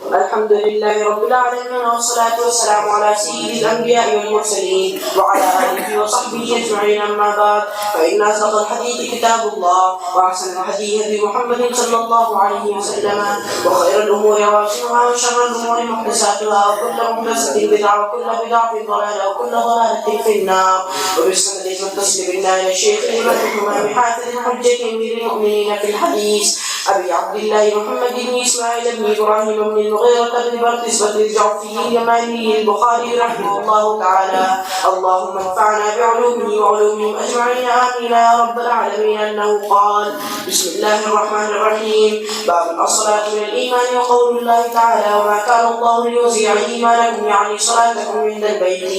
الحمد لله رب العالمين والصلاة والسلام على سيد الأنبياء والمرسلين وعلى آله وصحبه أجمعين. أما بعد فإن أصدق الحديث كتاب الله وأحسن الهدي هدي محمد صلى الله عليه وسلم وخير الأمور أواسمها وشر الأمور محدثاتها وكل محدثة بدعة وكل بدعة ضلالة وكل ضلالة في النار. وبالسند المتصل بالله إلى الشيخ الإمام حافظ حجة أمير المؤمنين في الحديث أبي عبد الله محمد بن إسماعيل بن إبراهيم بن المغيرة بن برتسبة الجعفي اليماني البخاري رحمه الله تعالى. اللهم انفعنا بعلومه وعلومهم أجمعين آمين يا رب العالمين. أنه قال: بسم الله الرحمن الرحيم. باب الصلاة من الإيمان. وقول الله تعالى: وما كان الله ليضيع إيمانكم يعني صلاتكم عند البيت.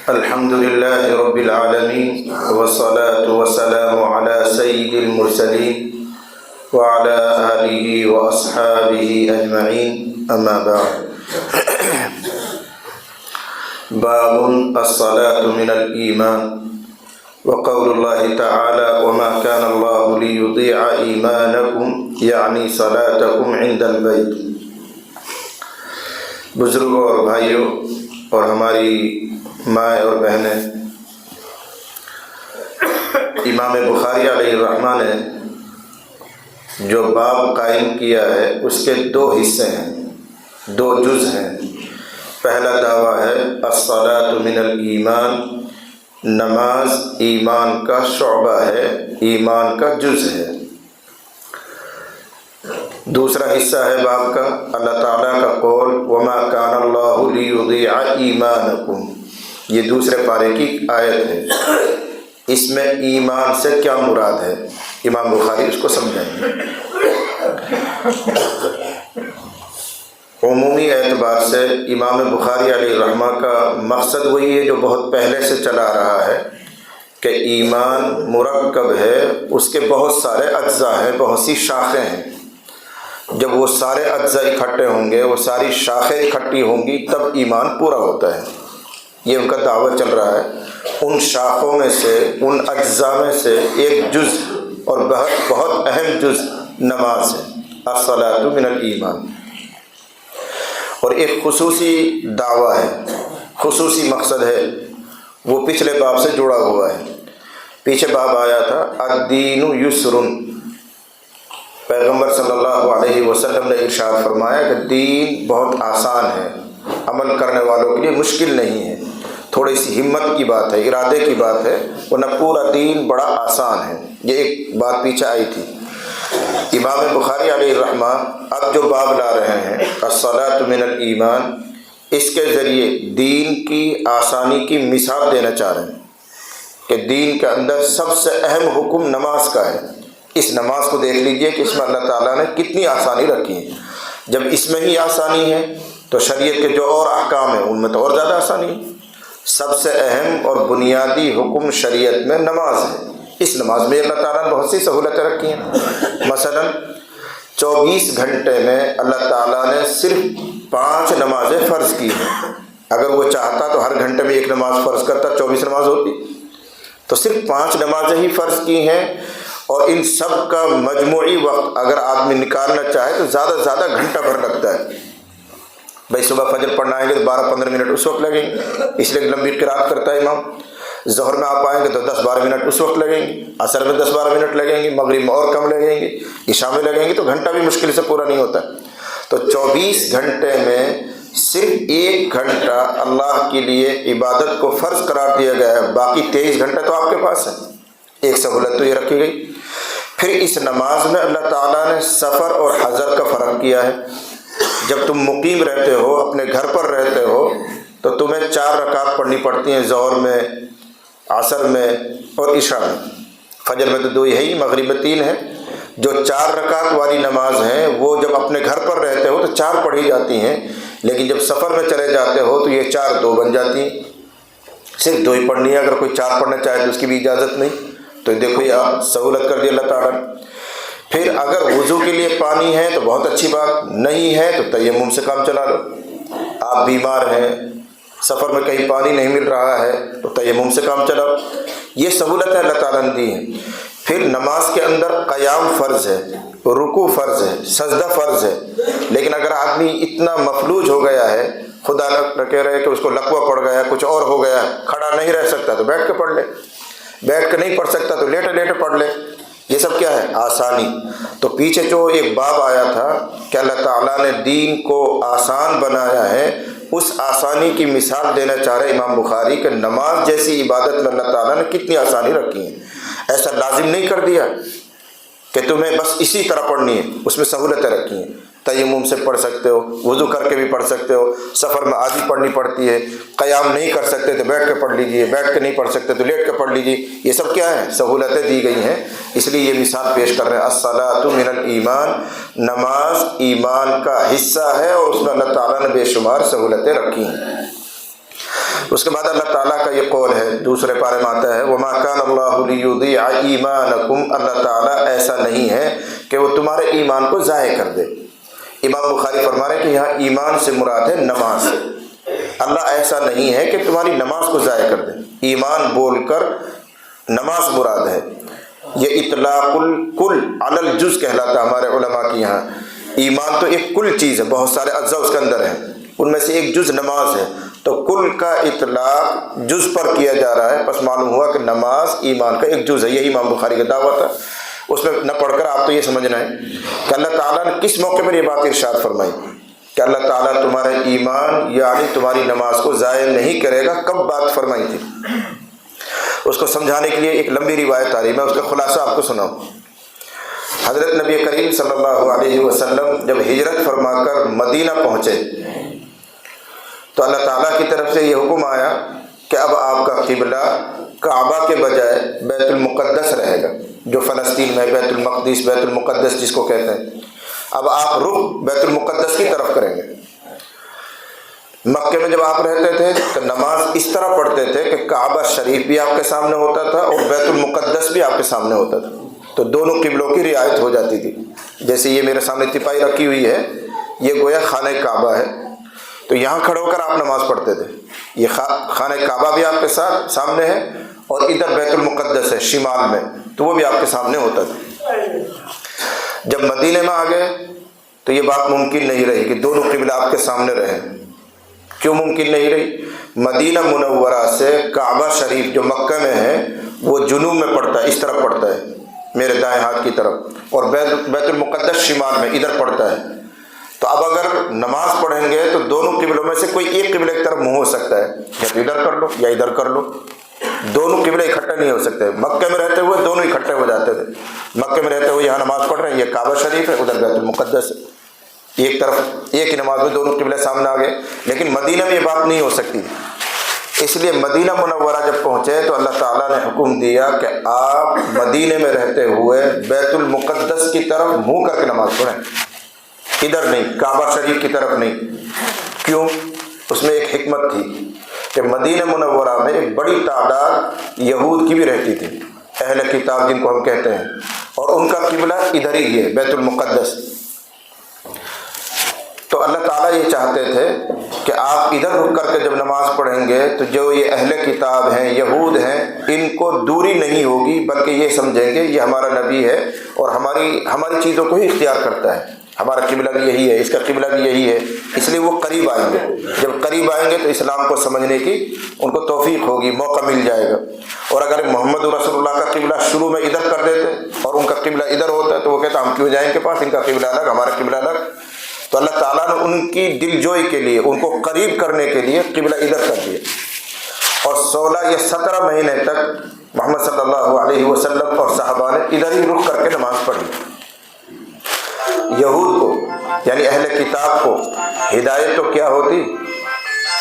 الحمد لله رب العالمين والصلاة والسلام على سيد المرسلين وعلى آله وأصحابه أجمعين. أما بعد. باب الصلاة من الإيمان. وقول الله تعالى: وما كان الله ليضيع إيمانكم يعني صلاتكم عند البيت. بزرگوں اور بھائیوں اور ہماری مائیں اور بہنیں، امام بخاری علیہ الرحمہ نے جو باب قائم کیا ہے اس کے دو حصے ہیں، دو جز ہیں. پہلا دعویٰ ہے الصلاۃ من الایمان، نماز ایمان کا شعبہ ہے، ایمان کا جز ہے. دوسرا حصہ ہے باب کا اللہ تعالیٰ کا قول وما کان اللہ لیضیع ایمانکم. یہ دوسرے پارے کی آیت ہے. اس میں ایمان سے کیا مراد ہے امام بخاری اس کو سمجھائیں گے. عمومی اعتبار سے امام بخاری علیہ الرحمہ کا مقصد وہی ہے جو بہت پہلے سے چلا رہا ہے کہ ایمان مرکب ہے، اس کے بہت سارے اجزاء ہیں، بہت سی شاخیں ہیں. جب وہ سارے اجزاء اکٹھے ہوں گے، وہ ساری شاخیں اکٹھی ہوں گی، تب ایمان پورا ہوتا ہے. یہ ان کا دعویٰ چل رہا ہے. ان شاخوں میں سے، ان اجزاء میں سے ایک جز اور بہت اہم جز نماز ہے، الصلاۃ من الایمان. اور ایک خصوصی دعویٰ ہے، خصوصی مقصد ہے، وہ پچھلے باب سے جڑا ہوا ہے. پیچھے باب آیا تھا الدین یسر. پیغمبر صلی اللہ علیہ وسلم نے ارشاد فرمایا کہ دین بہت آسان ہے، عمل کرنے والوں کے لیے مشکل نہیں ہے. تھوڑی سی ہمت کی بات ہے، ارادے کی بات ہے، ورنہ پورا دین بڑا آسان ہے. یہ ایک بات پیچھے آئی تھی. امام بخاری علیہ الرحمہ اب جو باب لا رہے ہیں الصلاۃ من الایمان، اس کے ذریعے دین کی آسانی کی مثال دینا چاہ رہے ہیں کہ دین کے اندر سب سے اہم حکم نماز کا ہے. اس نماز کو دیکھ لیجئے کہ اس میں اللہ تعالیٰ نے کتنی آسانی رکھی ہے. جب اس میں ہی آسانی ہے تو شریعت کے جو اور احکام ہیں ان میں تو اور زیادہ آسانی ہے. سب سے اہم اور بنیادی حکم شریعت میں نماز ہے. اس نماز میں اللہ تعالیٰ نے بہت سی سہولتیں رکھی ہیں. مثلا 24 گھنٹے میں اللہ تعالیٰ نے صرف 5 نمازیں فرض کی ہیں. اگر وہ چاہتا تو ہر گھنٹے میں ایک نماز فرض کرتا، 24 نماز ہوتی. تو صرف 5 نمازیں ہی فرض کی ہیں، اور ان سب کا مجموعی وقت اگر آدمی نکالنا چاہے تو زیادہ سے زیادہ گھنٹہ بھر لگتا ہے. بھائی صبح فجر پڑھنا آئیں گے تو 12-15 منٹ اس وقت لگیں گے، اس لیے لمبی قرات کرتا ہے امام. ظہر میں آپ آئیں گے تو 10-12 منٹ اس وقت لگیں گے، عصر میں 10-12 منٹ لگیں گے، مغرب میں اور کم لگیں گے، عشاء میں لگیں گے، تو گھنٹہ بھی مشکل سے پورا نہیں ہوتا. تو 24 گھنٹے میں صرف 1 گھنٹہ اللہ کے لیے عبادت کو فرض قرار دیا گیا ہے، باقی 23 گھنٹے تو آپ کے پاس ہے. ایک سہولت تو یہ رکھی گئی. پھر اس نماز میں اللہ تعالیٰ نے سفر اور حضر کا فرق کیا ہے. جب تم مقیم رہتے ہو، اپنے گھر پر رہتے ہو، تو تمہیں 4 رکعت پڑھنی پڑتی ہیں، ظہر میں، عصر میں اور عشاء میں. فجر میں تو 2 ہی ہے، مغرب میں 3 ہے. جو 4 رکعت والی نماز ہیں وہ جب اپنے گھر پر رہتے ہو تو 4 پڑھی جاتی ہیں، لیکن جب سفر میں چلے جاتے ہو تو یہ 4 2 بن جاتی ہیں. صرف 2 ہی پڑھنی ہے. اگر کوئی 4 پڑھنا چاہے تو اس کی بھی اجازت نہیں. تو دیکھو یہ سہولت کر دی اللہ تعالیٰ نے. پھر اگر وضو کے لیے پانی ہے تو بہت اچھی بات، نہیں ہے تو تیمم سے کام چلا لو. آپ بیمار ہیں، سفر میں کہیں پانی نہیں مل رہا ہے تو تیمم سے کام چلاؤ. یہ سہولتیں اللہ تعالیٰ نے دی ہیں. پھر نماز کے اندر قیام فرض ہے، رکوع فرض ہے، سجدہ فرض ہے. لیکن اگر آدمی اتنا مفلوج ہو گیا ہے، خدا نہ کہہ رہے کہ اس کو لقوہ پڑ گیا، کچھ اور ہو گیا، کھڑا نہیں رہ سکتا تو بیٹھ کے پڑھ لے، بیٹھ کے نہیں پڑھ سکتا تو لیٹے لیٹے پڑھ لے. یہ سب کیا ہے؟ آسانی. تو پیچھے جو ایک باب آیا تھا کہ اللہ تعالیٰ نے دین کو آسان بنایا ہے، اس آسانی کی مثال دینا چاہ رہے امام بخاری کہ نماز جیسی عبادت میں اللہ تعالیٰ نے کتنی آسانی رکھی ہے. ایسا لازم نہیں کر دیا کہ تمہیں بس اسی طرح پڑھنی ہے، اس میں سہولتیں رکھی ہیں. تیمم سے پڑھ سکتے ہو، وضو کر کے بھی پڑھ سکتے ہو، سفر میں آدھی پڑھنی پڑتی ہے، قیام نہیں کر سکتے تو بیٹھ کے پڑھ لیجئے، بیٹھ کے نہیں پڑھ سکتے تو لیٹ کے پڑھ لیجئے. یہ سب کیا ہے؟ سہولتیں دی گئی ہیں. اس لیے یہ مثال پیش کر رہے ہیں الصلاۃ من الایمان، نماز ایمان کا حصہ ہے اور اس میں اللہ تعالیٰ نے بے شمار سہولتیں رکھی ہیں. اس کے بعد اللہ تعالیٰ کا یہ قول ہے، دوسرے پارے میں آتا ہے وما کان اللہ لیضیع ایمانکم، اللہ تعالیٰ ایسا نہیں ہے کہ وہ تمہارے ایمان کو ضائع کر دے. امام بخاری فرما رہے ہیں کہ یہاں ایمان سے مراد ہے نماز. اللہ ایسا نہیں ہے کہ تمہاری نماز کو ضائع کر دے. ایمان بول کر نماز مراد ہے. یہ اطلاق الکل علی الجز کہلاتا ہے ہمارے علماء کی یہاں. ایمان تو ایک کل چیز ہے، بہت سارے اجزاء اس کے اندر ہیں، ان میں سے ایک جز نماز ہے. تو کل کا اطلاق جز پر کیا جا رہا ہے، پس معلوم ہوا کہ نماز ایمان کا ایک جز ہے. یہی امام بخاری کا دعویٰ تھا. اس میں نہ پڑھ کر آپ تو یہ سمجھنا ہے کہ اللہ تعالیٰ نے کس موقع پر یہ بات ارشاد فرمائی کہ اللہ تعالیٰ تمہارے ایمان یعنی تمہاری نماز کو ضائع نہیں کرے گا. کب بات فرمائی تھی؟ اس کو سمجھانے کے لیے ایک لمبی روایت آ رہی ہے، میں اس کا خلاصہ آپ کو سناؤں. حضرت نبی کریم صلی اللہ علیہ وسلم جب ہجرت فرما کر مدینہ پہنچے تو اللہ تعالیٰ کی طرف سے یہ حکم آیا کہ اب آپ کا قبلہ کعبہ کے بجائے بیت المقدس رہے گا، جو فلسطین میں بیت المقدس، بیت المقدس جس کو کہتے ہیں. اب آپ رخ بیت المقدس کی طرف کریں گے. مکے میں جب آپ رہتے تھے تو نماز اس طرح پڑھتے تھے کہ کعبہ شریف بھی آپ کے سامنے ہوتا تھا اور بیت المقدس بھی آپ کے سامنے ہوتا تھا. تو دونوں قبلوں کی رعایت ہو جاتی تھی. جیسے یہ میرے سامنے تپائی رکھی ہوئی ہے، یہ گویا خانہ کعبہ ہے، تو یہاں کھڑے ہو کر آپ نماز پڑھتے تھے. یہ خانہ کعبہ بھی آپ کے ساتھ سامنے ہے اور ادھر بیت المقدس ہے شمال میں، تو وہ بھی آپ کے سامنے ہوتا تھا. جب مدینے میں آ گئے تو یہ بات ممکن نہیں رہی کہ دونوں قبلہ آپ کے سامنے رہیں. کیوں ممکن نہیں رہی؟ مدینہ منورہ سے کعبہ شریف جو مکہ میں ہے وہ جنوب میں پڑتا ہے، اس طرف پڑتا ہے میرے دائیں ہاتھ کی طرف، اور بیت المقدس شمال میں ادھر پڑتا ہے. تو اب اگر نماز پڑھیں گے تو دونوں قبلوں میں سے کوئی ایک قبلے کی طرف منہ ہو سکتا ہے، یا تو ادھر کر لو یا ادھر کر لو. دونوں قبلے اکٹھے نہیں ہو سکتے. مکے میں رہتے ہوئے دونوں اکٹھے ہو جاتے تھے. مکے میں رہتے ہوئے یہاں نماز پڑھ رہے ہیں، یہ کعبہ شریف ہے، ادھر بیت المقدس ہے، ایک طرف ایک ہی نماز میں دونوں قبلے سامنے آ گئے. لیکن مدینہ میں یہ بات نہیں ہو سکتی. اس لیے مدینہ منورہ جب پہنچے تو اللہ تعالیٰ نے حکم دیا کہ آپ مدینے میں رہتے ہوئے بیت المقدس کی طرف منہ کر کے نماز پڑھیں، ادھر نہیں، کعبہ شریف کی طرف نہیں. کیوں؟ اس میں ایک حکمت تھی کہ مدینہ منورہ میں ایک بڑی تعداد یہود کی بھی رہتی تھی، اہل کتاب جن کو ہم کہتے ہیں، اور ان کا قبلہ ادھر ہی ہے، بیت المقدس. تو اللہ تعالیٰ یہ چاہتے تھے کہ آپ ادھر رک کر کے جب نماز پڑھیں گے تو جو یہ اہل کتاب ہیں، یہود ہیں، ان کو دوری نہیں ہوگی، بلکہ یہ سمجھیں گے یہ ہمارا نبی ہے اور ہماری چیزوں کو ہی اختیار کرتا ہے، ہمارا قبلہ بھی یہی ہے، اس کا قبلہ بھی یہی ہے. اس لیے وہ قریب آئیں گے. جب قریب آئیں گے تو اسلام کو سمجھنے کی ان کو توفیق ہوگی، موقع مل جائے گا. اور اگر محمد رسول اللہ کا قبلہ شروع میں ادھر کر دیتے اور ان کا قبلہ ادھر ہوتا ہے تو وہ کہتا ہم کیوں جائیں کے پاس، ان کا قبلہ الگ ہمارا قبلہ الگ. تو اللہ تعالیٰ نے ان کی دل جوئی کے لیے، ان کو قریب کرنے کے لیے قبلہ ادھر کر دیا. اور 16 یا 17 مہینے تک محمد صلی اللہ علیہ وسلم اور صحابہ نے ادھر ہی رخ کر کے نماز پڑھی. یہود کو یعنی اہل کتاب کو ہدایت تو کیا ہوتی،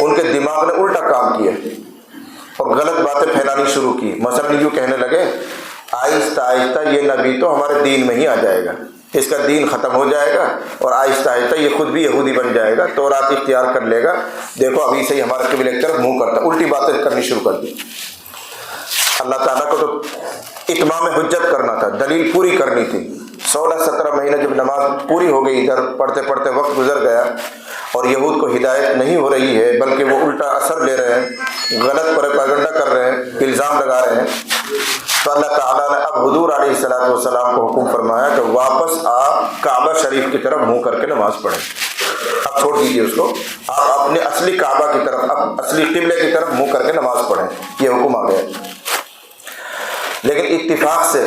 ان کے دماغ نے الٹا کام کیا اور غلط باتیں پھیلانی شروع کی. مثلا یوں کہنے لگے آہستہ آہستہ یہ نبی تو ہمارے دین میں ہی آ جائے گا، اس کا دین ختم ہو جائے گا اور آہستہ آہستہ یہ خود بھی یہودی بن جائے گا، تورات اختیار کر لے گا، دیکھو ابھی سے ہی ہمارے قبلے کی طرف منہ کرتا. الٹی باتیں کرنی شروع کر دی. اللہ تعالیٰ کو تو اتمام حجت کرنا تھا، دلیل پوری کرنی تھی. 16-17 مہینے جب نماز پوری ہو گئی، ادھر پڑھتے پڑھتے وقت گزر گیا. اور یہود کو ہدایت نہیں ہو رہی ہے بلکہ وہ الٹا اثر لے رہے ہیں، غلط پروپیگنڈا کر رہے ہیں، الزام لگا رہے ہیں، تو اللہ تعالیٰ نے اب حضور علیہ الصلوۃ والسلام کو حکم فرمایا کہ واپس آپ کعبہ شریف کی طرف منہ کر کے نماز پڑھیں. اب چھوڑ دیجیے اس کو، آپ اپنے اصلی کعبہ کی طرف، اب اصلی قبلے کی طرف منہ کر کے نماز پڑھیں. یہ حکم آ گیا. لیکن اتفاق سے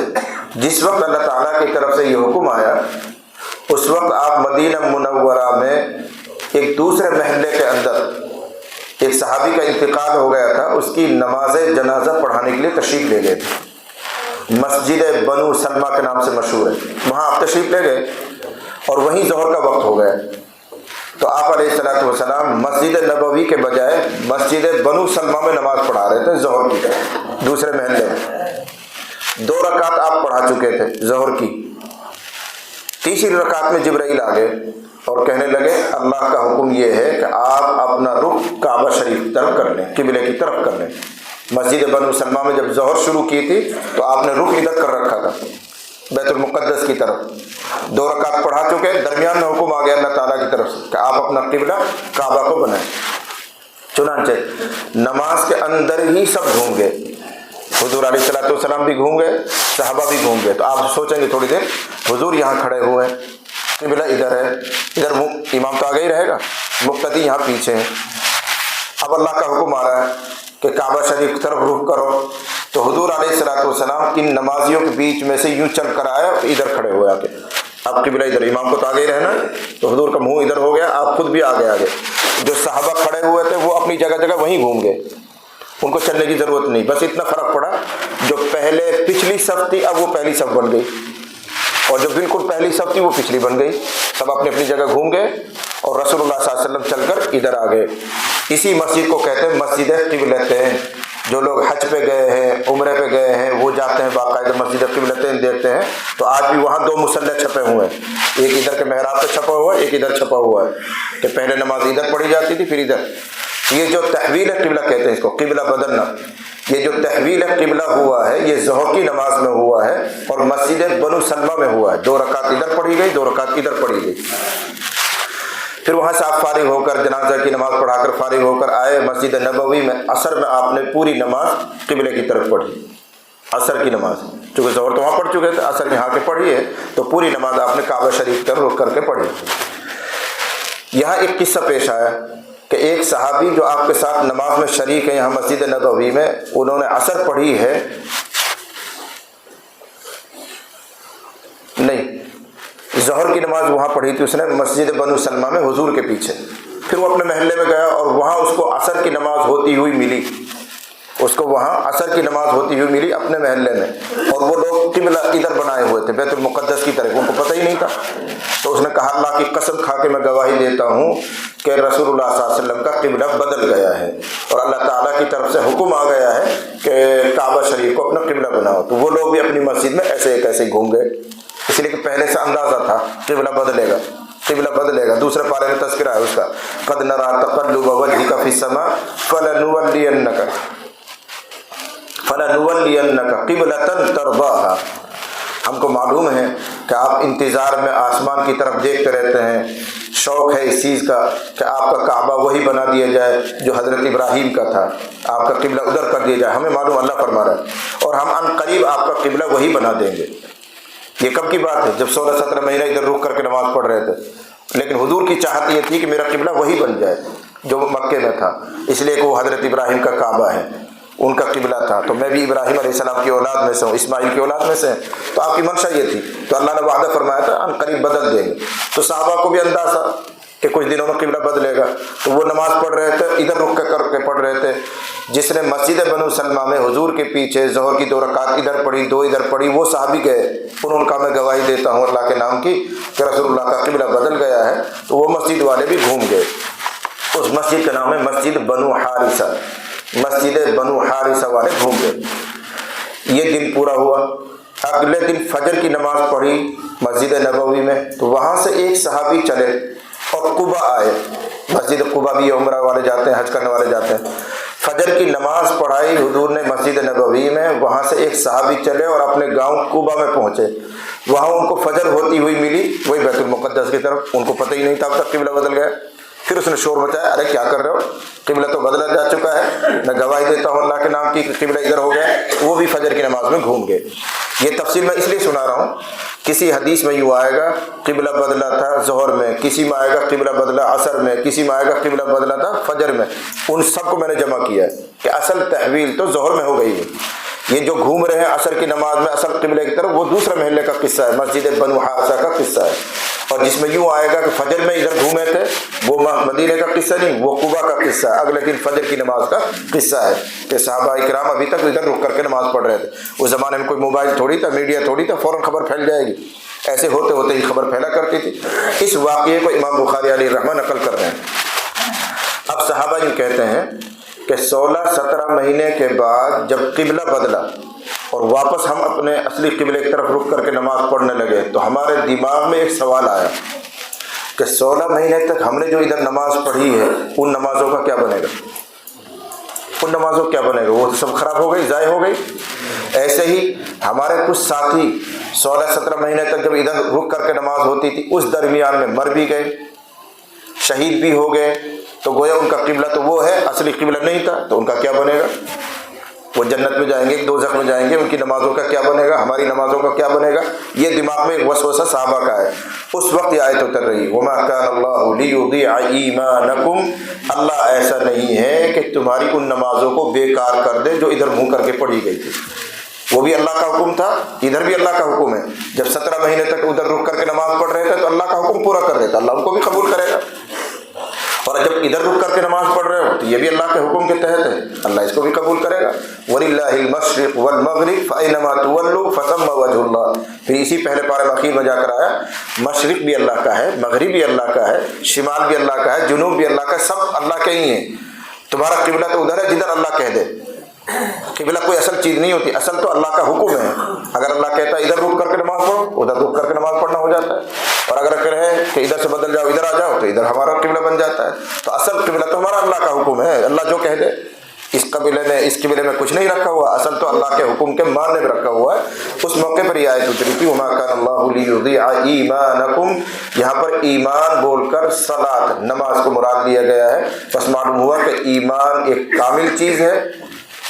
جس وقت اللہ تعالیٰ کی طرف سے یہ حکم آیا اس وقت آپ مدینہ منورہ میں ایک دوسرے محلے کے اندر ایک صحابی کا انتقال ہو گیا تھا، اس کی نماز جنازہ پڑھانے کے لیے تشریف لے گئے تھے. مسجد بنو سلمہ کے نام سے مشہور ہے، وہاں آپ تشریف لے گئے اور وہیں ظہر کا وقت ہو گیا. تو آپ علیہ الصلوۃ والسلام مسجد نبوی کے بجائے مسجد بنو سلمہ میں نماز پڑھا رہے تھے ظہر کی، دوسرے محلے میں. 2 رکعت آپ پڑھا چکے تھے ظہر کی. تیسری رکعت میں جبرائیل آ گئے اور کہنے لگے اللہ کا حکم یہ ہے کہ آپ اپنا رخ کعبہ شریف کی طرف کر لیں، قبلے کی طرف کر لیں. مسجد بنو سلمہ میں جب ظہر شروع کی تھی تو آپ نے رخ ادھر کر رکھا تھا بیت المقدس کی طرف. 2 رکعت پڑھا چکے، درمیان میں حکم آ گیا اللہ تعالیٰ کی طرف سے کہ آپ اپنا قبلہ کعبہ کو بنائیں. چنانچہ نماز کے اندر ہی سب گھوم گئے، حضور علیہ الصلوۃ والسلام بھی گھوم گئے، صحابہ بھی گھوم گئے. تو آپ سوچیں گے تھوڑی دیر، حضور یہاں کھڑے ہوئے ہیں، قبلہ ادھر ہے، ادھر امام تو آگے ہی رہے گا، مقتدی یہاں پیچھے ہیں. اب اللہ کا حکم آ رہا ہے کہ کعبہ شریف کی طرف رخ کرو. تو حضور علیہ الصلوۃ والسلام ان نمازیوں کے بیچ میں سے یوں چل کر آیا، ادھر کھڑے ہوئے آ کے. اب قبلہ ادھر، امام کو تو آگے ہی رہنا ہے، تو حضور کا منہ ادھر ہو گیا، آپ خود بھی آگے آگے. جو صحابہ کھڑے ہوئے تھے وہ اپنی جگہ جگہ وہیں گھوم گئے، ان کو چلنے کی ضرورت نہیں. بس اتنا فرق پڑا، جو پہلے پچھلی صف تھی اب وہ پہلی صف بن گئی، اور جو بالکل پہلی صف تھی وہ پچھلی بن گئی. سب اپنی اپنی جگہ گھوم گئے اور رسول اللہ صلی اللہ علیہ وسلم چل کر ادھر آ گئے. اسی مسجد کو کہتے ہیں مسجد قبلتین. جو لوگ حج پہ گئے ہیں، عمرے پہ گئے ہیں، وہ جاتے ہیں باقاعدہ مسجد قبلتین دیکھتے ہیں. تو آج بھی وہاں 2 مصلی چھپے ہوئے ہیں، ایک ادھر کے محراب پہ چھپا ہوا ہے، ایک ادھر چھپا ہوا ہے، کہ پہلے نماز ادھر پڑھی جاتی تھی پھر ادھر. یہ جو تحویل قبلہ کہتے ہیں اس کو، قبلہ بدلنا. یہ جو تحویل قبلہ ہوا ہے یہ ظہر کی نماز میں ہوا ہے اور مسجد بنو سلمہ میں ہوا ہے. 2 رکعت ادھر پڑھی گئی، 2 رکعت ادھر پڑھی گئی. پھر وہاں سے آپ فارغ ہو کر جنازہ کی نماز پڑھا کر فارغ ہو کر آئے مسجد نبوی میں. عصر میں آپ نے پوری نماز قبلے کی طرف پڑھی، عصر کی نماز. چونکہ ظہر تو وہاں پڑھ چکے تھے، عصر یہاں کے پڑھی ہے، تو پوری نماز آپ نے کعبہ شریف کی طرف رخ کر کے پڑھی. یہاں ایک قصہ پیش آیا کہ ایک صحابی جو آپ کے ساتھ نماز میں شریک ہے یہاں مسجد نبوی میں، انہوں نے عصر پڑھی ہے نہیں، ظہر کی نماز وہاں پڑھی تھی اس نے مسجد بنو سلمہ میں حضور کے پیچھے. پھر وہ اپنے محلے میں گیا اور وہاں اس کو عصر کی نماز ہوتی ہوئی ملی، اس کو وہاں عصر کی نماز ہوتی ہوئی ملی اپنے محلے میں. اور وہ لوگ قبلہ ادھر بنائے ہوئے تھے بیت المقدس کی طرف، ان کو پتہ ہی نہیں تھا. تو اس نے کہا اللہ کی قسم کھا کے میں گواہی دیتا ہوں کہ رسول اللہ صلی اللہ علیہ وسلم کا قبلہ بدل گیا ہے اور اللہ تعالیٰ کی طرف سے حکم آ گیا ہے کہ کعبہ شریف کو اپنا قبلہ بناؤ. تو وہ لوگ بھی اپنی مسجد میں ایسے ایک ایسے گھوم گئے، اس لیے کہ پہلے سے اندازہ تھا قبلہ بدلے گا، قبلہ بدلے گا. دوسرے پارے میں تذکرہ ہے اس کا، قد نرى تقلب وجهك في السماء فلنولینک قبلة ترضاها. ہم کو معلوم ہے کہ آپ انتظار میں آسمان کی طرف دیکھتے رہتے ہیں، شوق ہے اس چیز کا کہ آپ کا کعبہ وہی بنا دیا جائے جو حضرت ابراہیم کا تھا، آپ کا قبلہ ادھر کر دیا جائے. ہمیں معلوم اللہ فرما رہا ہے اور ہم ان قریب آپ کا قبلہ وہی بنا دیں گے. یہ کب کی بات ہے؟ جب 16-17 مہینہ ادھر رک کر کے نماز پڑھ رہے تھے. لیکن حضور کی چاہت یہ تھی کہ میرا قبلہ وہی بن جائے جو مکے میں تھا، اس لیے کہ وہ حضرت ابراہیم کا کعبہ ہے، ان کا قبلہ تھا. تو میں بھی ابراہیم علیہ السلام کی اولاد میں سے ہوں، اسماعیل کی اولاد میں سے ہیں، تو آپ کی منشا یہ تھی. تو اللہ نے وعدہ فرمایا تھا ان قریب بدل دیں گے. تو صحابہ کو بھی اندازہ کہ کچھ دنوں میں قبلہ بدلے گا، تو وہ نماز پڑھ رہے تھے، ادھر رک کر کے پڑھ رہے تھے. جس نے مسجد بنو سلمہ میں حضور کے پیچھے ظہر کی 2 رکعت ادھر پڑھی 2 ادھر پڑھی، وہ صحابی گئے، انہوں نے کہا میں گواہی دیتا ہوں اللہ کے نام کی کہ رسول اللہ کا قبلہ بدل گیا ہے. تو وہ مسجد والے بھی گھوم گئے. اس مسجد کا نام ہے مسجد بنو حارثہ، مسجد بنو حارثہ والے گھوم گئے. یہ دن پورا ہوا. اگلے دن فجر کی نماز پڑھی مسجد نبوی میں. تو وہاں سے ایک صحابی چلے اور قباء آئے. مسجد قباء بھی عمرہ والے جاتے ہیں، حج کرنے والے جاتے ہیں. فجر کی نماز پڑھائی حضور نے مسجد نبوی میں. وہاں سے ایک صحابی چلے اور اپنے گاؤں قباء میں پہنچے. وہاں ان کو فجر ہوتی ہوئی ملی وہی بیت المقدس کی طرف. ان کو پتہ ہی نہیں تھا اب تک قبلہ بدل گیا. پھر اس نے شور مچایا، ارے کیا کر رہے ہو، قبلہ تو بدلا جا چکا ہے، میں گواہی دیتا ہوں اللہ کے نام کی کہ قبلہ ادھر ہو گیا۔ وہ بھی فجر کی نماز میں گھوم گئے۔ یہ تفصیل میں اس لیے سنا رہا ہوں، کسی حدیث میں یوں آئے گا قبلہ بدلا تھا ظہر میں، کسی میں آئے گا قبلہ بدلا عصر میں، کسی میں آئے گا قبلہ بدلا تھا فجر میں، ان سب کو میں نے جمع کیا ہے کہ اصل تحویل تو ظہر میں ہو گئی ہے۔ یہ جو گھوم رہے ہیں عصر کی نماز میں اصل قبلے کی طرف، وہ دوسرے محلے کا قصہ ہے، مسجد بنو حارثہ کا قصہ ہے۔ اور جس میں یوں آئے گا کہ فجر میں ادھر گھومے تھے، وہ مدینے کا قصہ نہیں، وہ قبا کا قصہ ہے، اگلے دن فجر کی نماز کا قصہ ہے کہ صحابہ کرام ابھی تک ادھر رک کر کے نماز پڑھ رہے تھے۔ اس زمانے میں کوئی موبائل تھوڑی تھا، میڈیا تھوڑی تھا، فوراً خبر پھیل جائے گی، ایسے ہوتے ہوتے ہی خبر پھیلا کرتی تھی۔ اس واقعے کو امام بخاری علیہ الرحمہ نقل کر رہے ہیں۔ اب صحابہ یوں کہتے ہیں کہ 16-17 مہینے کے بعد جب قبلہ بدلا اور واپس ہم اپنے اصلی قبلے کی طرف رک کر کے نماز پڑھنے لگے، تو ہمارے دماغ میں ایک سوال آیا کہ 16 مہینے تک ہم نے جو ادھر نماز پڑھی ہے ان نمازوں کا کیا بنے گا، ان نمازوں کا کیا بنے گا، وہ تو سب خراب ہو گئی، ضائع ہو گئی۔ ایسے ہی ہمارے کچھ ساتھی 16-17 مہینے تک جب ادھر رک کر کے نماز ہوتی تھی، اس درمیان میں مر بھی گئے، شہید بھی ہو گئے، تو گویا ان کا قبلہ تو وہ ہے، اصلی قبلہ نہیں تھا، تو ان کا کیا بنے گا؟ وہ جنت میں جائیں گے، دوزخ میں جائیں گے، ان کی نمازوں کا کیا بنے گا، ہماری نمازوں کا کیا بنے گا؟ یہ دماغ میں ایک وسوسہ صحابہ کا ہے۔ اس وقت یہ آیت اتر رہی، وَمَا كَانَ اللَّهُ لِيُضِيعَ إِيمَانَكُمْ، اللہ ایسا نہیں ہے کہ تمہاری ان نمازوں کو بیکار کر دے جو ادھر منہ کر کے پڑھی گئی تھی۔ وہ بھی اللہ کا حکم تھا، ادھر بھی اللہ کا حکم ہے۔ جب 17 مہینے تک ادھر رک کر کے نماز پڑھ رہے تھے تو اللہ کا حکم پورا کر رہے تھے، اللہ ان کو بھی قبول کرے گا۔ اور جب ادھر رک کر کے نماز پڑھ رہے ہو تو یہ بھی اللہ کے حکم کے تحت ہے، اللہ اس کو بھی قبول کرے گا۔ وَلِلَّهِ الْمَشْرِقُ وَالْمَغْرِبُ فَأَيْنَمَا تُوَلُّوا فَثَمَّ وَجْهُ اللَّهِ۔ پھر اسی پہلے پارے میں اخیر میں جا کر آیا مشرق بھی اللہ کا ہے، مغرب بھی اللہ کا ہے، شمال بھی اللہ کا ہے، جنوب بھی اللہ کا ہے، سب اللہ کے ہی ہیں۔ تمہارا قبلہ تو ادھر ہے جدھر اللہ کہہ دے۔ قبلہ کوئی اصل چیز نہیں ہوتی، اصل تو اللہ کا حکم ہے۔ اگر اللہ کہتا ہے ادھر رک کر کے نماز پڑھو، ادھر رک کر کے نماز پڑھنا ہو جاتا ہے، اور اگر کہے کہ ادھر سے بدل جاؤ ادھر آ جاؤ تو ادھر ہمارا قبلہ بن جاتا ہے۔ تو اصل قبلہ تو ہمارا اللہ کا حکم ہے، اللہ جو کہہ دے۔ اس قبلے میں کچھ نہیں رکھا ہوا، اصل تو اللہ کے حکم کے ماننے میں رکھا ہوا ہے۔ اس موقع پر یہ آیت اتری تھی، وَمَا كَانَ اللَّهُ لِيُضِيعَ إِيمَانَكُمْ، یہاں پر ایمان بول کر صلاۃ نماز کو مراد لیا گیا ہے۔ پس معلوم ہوا کہ ایمان ایک کامل چیز ہے،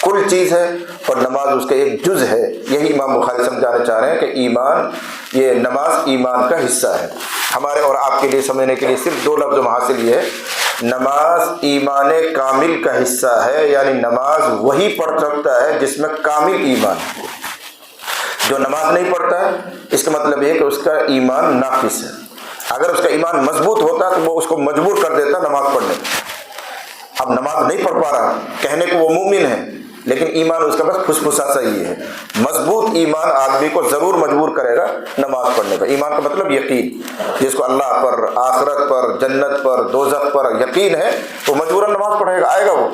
کل چیز ہے، اور نماز اس کا ایک جز ہے۔ یہی امام بخاری سمجھانا چاہ رہے ہیں کہ ایمان، یہ نماز ایمان کا حصہ ہے۔ ہمارے اور آپ کے لیے سمجھنے کے لیے صرف 2 لفظ حاصل یہ ہے، نماز ایمان کامل کا حصہ ہے، یعنی نماز وہی پڑھ سکتا ہے جس میں کامل ایمان ہے۔ جو نماز نہیں پڑھتا ہے اس کا مطلب یہ کہ اس کا ایمان ناقص ہے۔ اگر اس کا ایمان مضبوط ہوتا تو وہ اس کو مجبور کر دیتا نماز پڑھنے پر۔ اب نماز نہیں پڑھ پا رہا، کہنے کو وہ مومن ہے لیکن ایمان اس کا بس پھسپھسا سا ہی ہے۔ مضبوط ایمان آدمی کو ضرور مجبور کرے گا نماز پڑھنے پر۔ ایمان کا مطلب یقین، جس کو اللہ پر، آخرت پر، جنت پر، دوزخ پر یقین ہے تو مجبوراً نماز پڑھے گا، آئے گا وہ۔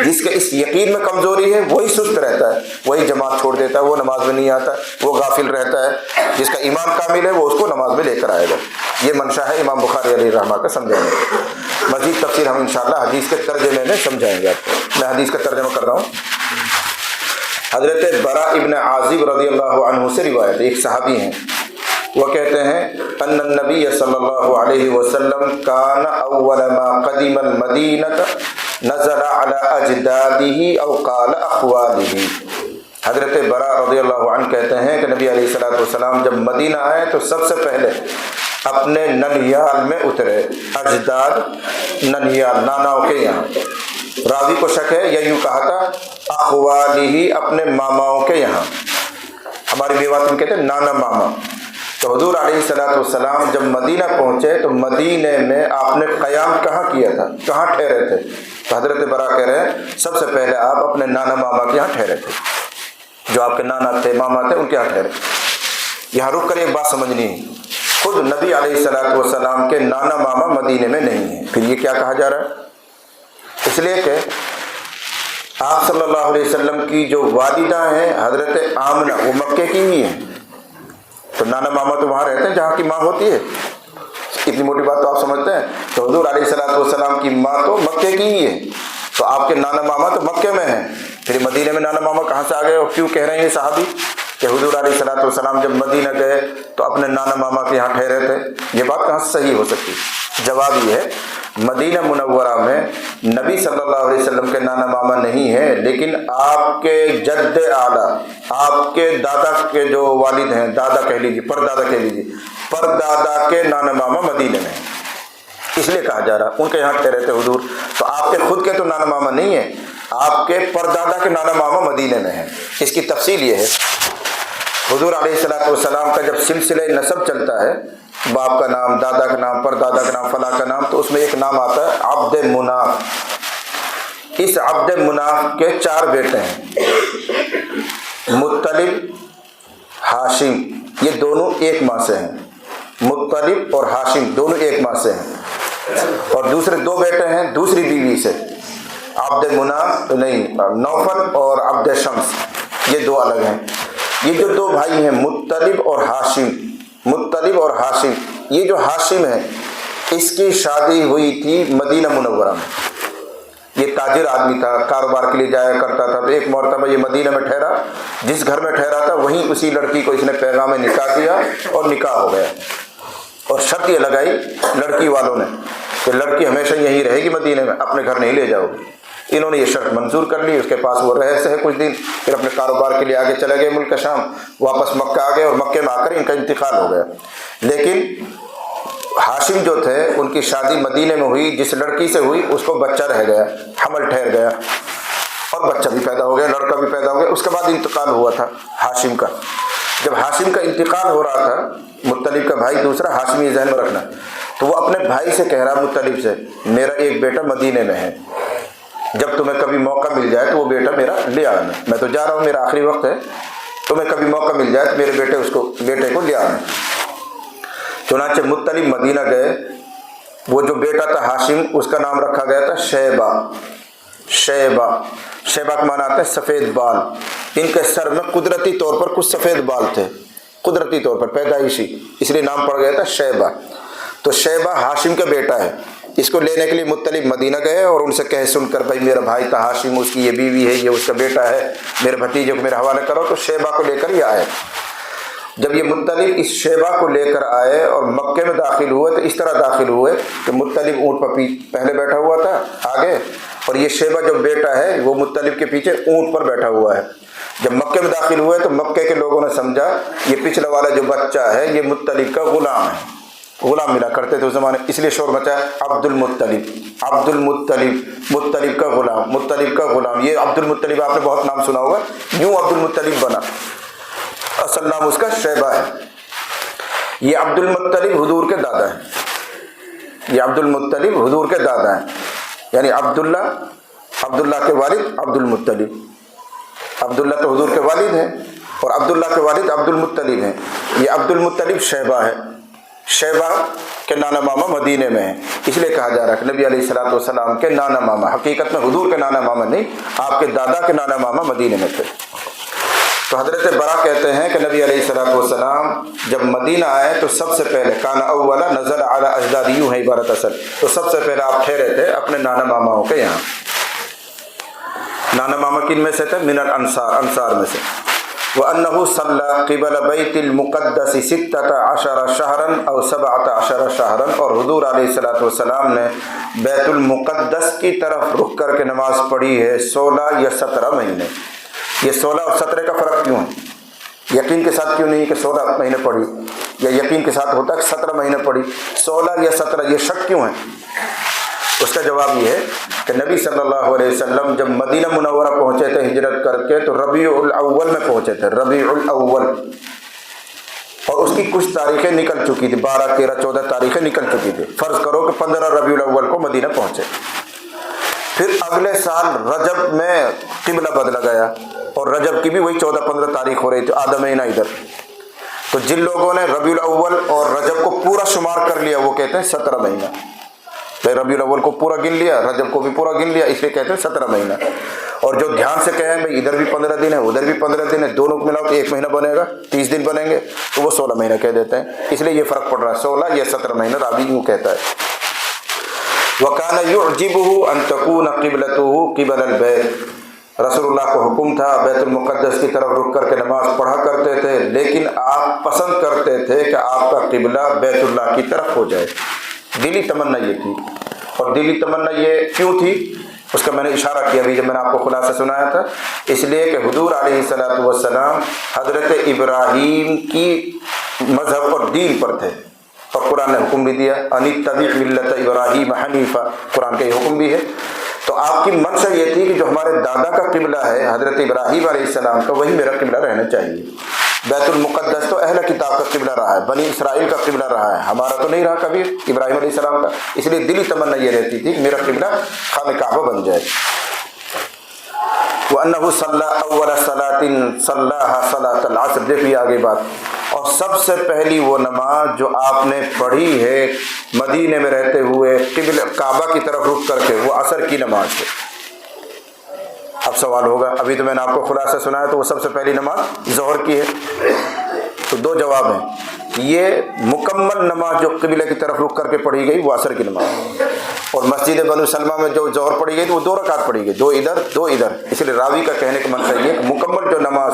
جس کے اس یقین میں کمزوری ہے وہی سست رہتا ہے، وہی جماعت چھوڑ دیتا ہے، وہ نماز میں نہیں آتا، وہ غافل رہتا ہے۔ جس کا ایمان کامل ہے وہ اس کو نماز میں لے کر آئے گا۔ یہ منشا ہے امام بخاری علیہ الرحمہ کا سمجھانے کا۔ مزید تفصیل ہم انشاءاللہ حدیث کے ترجمے میں سمجھائیں گے آپ کو۔ میں حدیث کا ترجمہ کر رہا ہوں۔ حضرت برا ابن عازب رضی اللہ عنہ سے روایت، ایک صحابی ہیں، وہ کہتے ہیں ان النبی صلی اللہ علیہ وسلم کان اول ما قدم المدینہ نزل علی اجدادہ او قال اخوالہ۔ حضرت برا رضی اللہ عنہ کہتے ہیں کہ نبی علیہ الصلوۃ والسلام جب مدینہ آئے تو سب سے پہلے اپنے ننیال میں اترے۔ اجداد ننیال، ناناؤں کے یہاں۔ راوی کو شک ہے یا یوں کہا تھا اخوالہ، اپنے ماماؤں کے یہاں۔ ہماری بیوات میں کہتے ہیں نانا ماما۔ تو حضور علیہ الصلوۃ والسلام جب مدینہ پہنچے تو مدینے میں آپ نے قیام کہاں کیا تھا، کہاں ٹھہرے تھے؟ تو حضرت برا کہہ رہے ہیں سب سے پہلے آپ اپنے نانا ماما کے یہاں ٹھہرے تھے، جو آپ کے نانا تھے، ماما تھے، ان کے یہاں ٹھہرے۔ یہاں رک کر ایک بات سمجھنی ہے، خود نبی علیہ الصلوۃ والسلام کے نانا ماما مدینے میں نہیں ہیں، پھر یہ کیا کہا جا رہا ہے؟ اس لیے کہ آپ صلی اللہ علیہ وسلم کی جو والدہ ہیں حضرت آمنہ، وہ مکے کی ہی ہیں، تو نانا ماما تو وہاں رہتے ہیں جہاں کی ماں ہوتی ہے۔ اتنی موٹی بات تو آپ سمجھتے ہیں۔ تو حضور علیہ الصلوۃ والسلام کی ماں تو مکے کی ہی ہے، تو آپ کے نانا ماما تو مکے میں ہیں، پھر مدینے میں نانا ماما کہاں سے آ گئے؟ اور کیوں کہہ رہے ہیں یہ صحابی کہ حضور علیہ الصلوۃ والسلام جب مدینہ گئے تو اپنے نانا ماما کے یہاں ٹھہرے تھے؟ یہ بات کہاں سے صحیح ہو سکتی؟ جواب یہ ہے مدینہ منورہ میں نبی صلی اللہ علیہ وسلم کے نانا ماما نہیں ہیں، لیکن آپ کے جد اعلیٰ، آپ کے دادا کے جو والد ہیں، دادا کہہ لیجیے، پردادا کہہ لیجیے، پردادا کے نانا ماما مدینہ میں ہیں، اس لیے کہا جا رہا ان کے یہاں ٹھہرے تھے حضور۔ تو آپ کے خود کے تو نانا ماما نہیں ہیں، آپ کے پردادا کے نانا ماما مدینہ میں ہیں۔ اس کی تفصیل یہ ہے، حضور علیہ الصلوۃ والسلام کا جب سلسلہ نسب چلتا ہے، باپ کا نام، دادا کا نام، پردادا کا نام، فلاں کا نام، تو اس میں ایک نام آتا ہے عبد مناف۔ اس عبد مناف کے 4 بیٹے ہیں، مطلب، ہاشم، یہ دونوں ایک ماں سے ہیں، مطلب اور ہاشم دونوں ایک ماں سے ہیں، اور دوسرے 2 بیٹے ہیں دوسری بیوی سے، عبد مناف نہیں، نوفل اور عبد شمس، یہ 2 الگ ہیں۔ یہ جو 2 بھائی ہیں مطلب اور ہاشم، مطلب اور ہاشم، یہ جو ہاشم ہے اس کی شادی ہوئی تھی مدینہ منورہ میں۔ یہ تاجر آدمی تھا، کاروبار کے لیے جایا کرتا تھا، تو ایک مرتبہ یہ مدینہ میں ٹھہرا، جس گھر میں ٹھہرا تھا وہیں اسی لڑکی کو اس نے پیغام نکاح دیا اور نکاح ہو گیا۔ اور شرط یہ لگائی لڑکی والوں نے کہ لڑکی ہمیشہ یہیں رہے گی مدینہ میں، اپنے گھر نہیں لے جاؤ گی۔ انہوں نے یہ شرط منظور کر لی، اس کے پاس وہ رہے سہے کچھ دن، پھر اپنے کاروبار کے لیے آگے چلے گئے ملک شام، واپس مکہ آ گئے، اور مکے میں آ کر ان کا انتقال ہو گیا۔ لیکن ہاشم جو تھے ان کی شادی مدینے میں ہوئی، جس لڑکی سے ہوئی اس کو بچہ رہ گیا، حمل ٹھہر گیا، اور بچہ بھی پیدا ہو گیا، لڑکا بھی پیدا ہو گیا۔ اس کے بعد انتقال ہوا تھا ہاشم کا۔ جب ہاشم کا انتقال ہو رہا تھا، مطلب کا بھائی دوسرا، ہاشم یہ ذہن میں رکھنا، تو وہ اپنے بھائی سے کہہ رہا مطلب سے، میرا ایک بیٹا مدینے میں ہے، جب تمہیں کبھی موقع مل جائے تو وہ بیٹا میرا لے آنا، میں تو جا رہا ہوں، میرا آخری وقت ہے، تمہیں کبھی موقع مل جائے تو میرے بیٹے کو لے آنا۔ چنانچہ مطلب مدینہ گئے، وہ جو بیٹا تھا ہاشم اس کا نام رکھا گیا تھا شیبہ۔ شیبہ کا معنی آتا ہے سفید بال۔ ان کے سر میں قدرتی طور پر کچھ سفید بال تھے، قدرتی طور پر پیدائشی، اس لیے نام پڑ گیا تھا شیبہ۔ تو شیبہ ہاشم کا بیٹا ہے، اس کو لینے کے لیے مطلب مدینہ گئے، اور ان سے کہے سن کر، بھائی میرا بھائی تھا ہاشم، اس کی یہ بیوی ہے، یہ اس کا بیٹا ہے، میرے بھتیجے کو میرے حوالے کرو۔ تو شیبہ کو لے کر یہ آئے۔ جب یہ مطلب اس شیبہ کو لے کر آئے اور مکے میں داخل ہوئے، تو اس طرح داخل ہوئے کہ مطلب اونٹ پر پہلے بیٹھا ہوا تھا آگے، اور یہ شیبہ جو بیٹا ہے وہ مطلب کے پیچھے اونٹ پر بیٹھا ہوا ہے۔ جب مکے میں داخل ہوئے تو مکے کے لوگوں نے سمجھا یہ پچھلا والا جو بچہ ہے یہ مطلب کا غلام ہے، غلام ملا کرتے تھے اس زمانے، اس لیے شور مچا عبد المطلب، عبد المطلب، مطلب کا غلام، مطلب کا غلام۔ یہ عبد المطلب آپ نے بہت نام سنا ہوگا، یوں عبد المطلب بنا، اصل نام اس کا شیبہ ہے۔ یہ عبد المطلب حضور کے دادا ہیں، یہ عبد المطلب حضور کے دادا ہیں، یعنی عبداللہ کے والد عبد المطلب، عبداللہ تو حضور کے والد ہیں، اور عبداللہ کے والد عبد المطلب ہیں۔ یہ عبد المطلب شیبہ ہے، شیبہ کے نانا ماما مدینے میں ہیں، اس لیے کہا جا رہا ہے کہ نبی علیہ الصلوۃ والسلام کے نانا ماما، حقیقت میں حضور کے نانا ماما نہیں، آپ کے دادا کے نانا ماما مدینے میں تھے۔ تو حضرت برا کہتے ہیں کہ نبی علیہ الصلوۃ والسلام جب مدینہ آئے تو سب سے پہلے کان اولا نزل علی اجدادی، یوں ہے عبارت اصل، تو سب سے پہلے آپ ٹھہرے تھے اپنے نانا ماماؤں کے یہاں۔ نانا ماما کن میں سے تھے؟ من الانصار، انصار میں سے۔ وَأَنَّهُ صَلَّى قِبَلَ بَيْتِ الْمُقَدَّسِ 16 شَهْرًا أَوْ 17 شَهْرًا، اور حضور علیہ الصلوۃ والسلام نے بیت المقدس کی طرف رخ کر کے نماز پڑھی ہے 16 یا 17 مہینے۔ یہ 16 اور 17 کا فرق کیوں ہے؟ یقین کے ساتھ کیوں نہیں کہ 16 مہینے پڑھی، یا یقین کے ساتھ ہوتا ہے کہ 17 مہینے پڑھی، 16 یا 17 یہ شک کیوں ہے؟ اس کا جواب یہ ہے کہ نبی صلی اللہ علیہ وسلم جب مدینہ منورہ پہنچے تھے ہجرت کر کے، تو ربیع الاول میں پہنچے تھے، ربیع الاول، اور اس کی کچھ تاریخیں نکل چکی تھی، 12 13 14 تاریخیں نکل چکی تھی۔ فرض کرو کہ 15 ربیع الاول کو مدینہ پہنچے، پھر اگلے سال رجب میں قبلہ بدلا گیا، اور رجب کی بھی وہی 14-15 تاریخ ہو رہی تھی، آدھا مہینہ ادھر۔ تو جن لوگوں نے ربیع الاول اور رجب کو پورا شمار کر لیا وہ کہتے ہیں 17 مہینہ، ربیع الاول کو پورا گن لیا، رجب کو بھی پورا گن لیا، اس لیے کہتے ہیں 17 مہینہ۔ اور جو دھیان سے کہیں بھائی ادھر بھی 15 دن ہے ادھر بھی 15 دن ہے، دونوں کو ملاؤ تو 1 مہینہ بنے گا، 30 دن بنیں گے، تو وہ 16 مہینہ کہہ دیتے ہیں، اس لیے یہ فرق پڑ رہا ہے 16 یا 17 مہینہ، راوی یوں کہتا ہے۔ وَكَانَ يُعْجِبُهُ أَن تَكُونَ قِبْلَتُهُ قِبَلَ الْبَيْتِ، رسول اللہ کو حکم تھا بیت المقدس کی طرف رک کر کے نماز پڑھا کرتے تھے، لیکن آپ پسند کرتے تھے کہ آپ کا قبلہ بیت اللہ کی طرف ہو جائے، دلی تمنا یہ تھی۔ اور دلی تمنا یہ کیوں تھی اس کا میں نے اشارہ کیا ابھی جب میں نے آپ کو خلاصہ سنایا تھا، اس لیے کہ حضور علیہ الصلوۃ والسلام حضرت ابراہیم کی مذہب اور دین پر تھے، اور قرآن نے حکم بھی دیا ان اتبع ملت ابراہیم حنیفا، قرآن کا یہ حکم بھی ہے۔ تو آپ کی منشا یہ تھی کہ جو ہمارے دادا کا قبلہ ہے حضرت ابراہیم علیہ السلام کا، وہی میرا قبلہ رہنا چاہیے۔ بیت المقدس تو اہل کتاب کا قبلہ رہا ہے، بنی اسرائیل کا قبلہ رہا ہے، ہمارا تو نہیں رہا کبھی ابراہیم علیہ السلام کا، اس لیے دلی تمنا یہ رہتی تھی کہ میرا قبلہ خانہ کعبہ بن جائے۔ وَأَنَّهُ صَلَّى أَوَّلَ صَلَاةٍ صَلَّاهَا صَلَاةَ الْعَصْرِ، دیکھیے آگے بات، اور سب سے پہلی وہ نماز جو آپ نے پڑھی ہے مدینے میں رہتے ہوئے قبلہ کعبہ کی طرف رخ کر کے، وہ عصر کی نماز ہے۔ اب سوال ہوگا، ابھی تو میں نے آپ کو خلاصہ سنایا تو وہ سب سے پہلی نماز ظہر کی ہے، تو دو جواب ہیں، یہ مکمل نماز جو قبلے کی طرف رخ کر کے پڑھی گئی وہ عصر کی نماز، اور مسجد بنو سلمہ میں جو ظہر پڑھی گئی تو وہ 2 رکعت پڑھی گئی، 2 ادھر 2 ادھر، اس لیے راوی کا کہنے کا مطلب یہ کہ مکمل جو نماز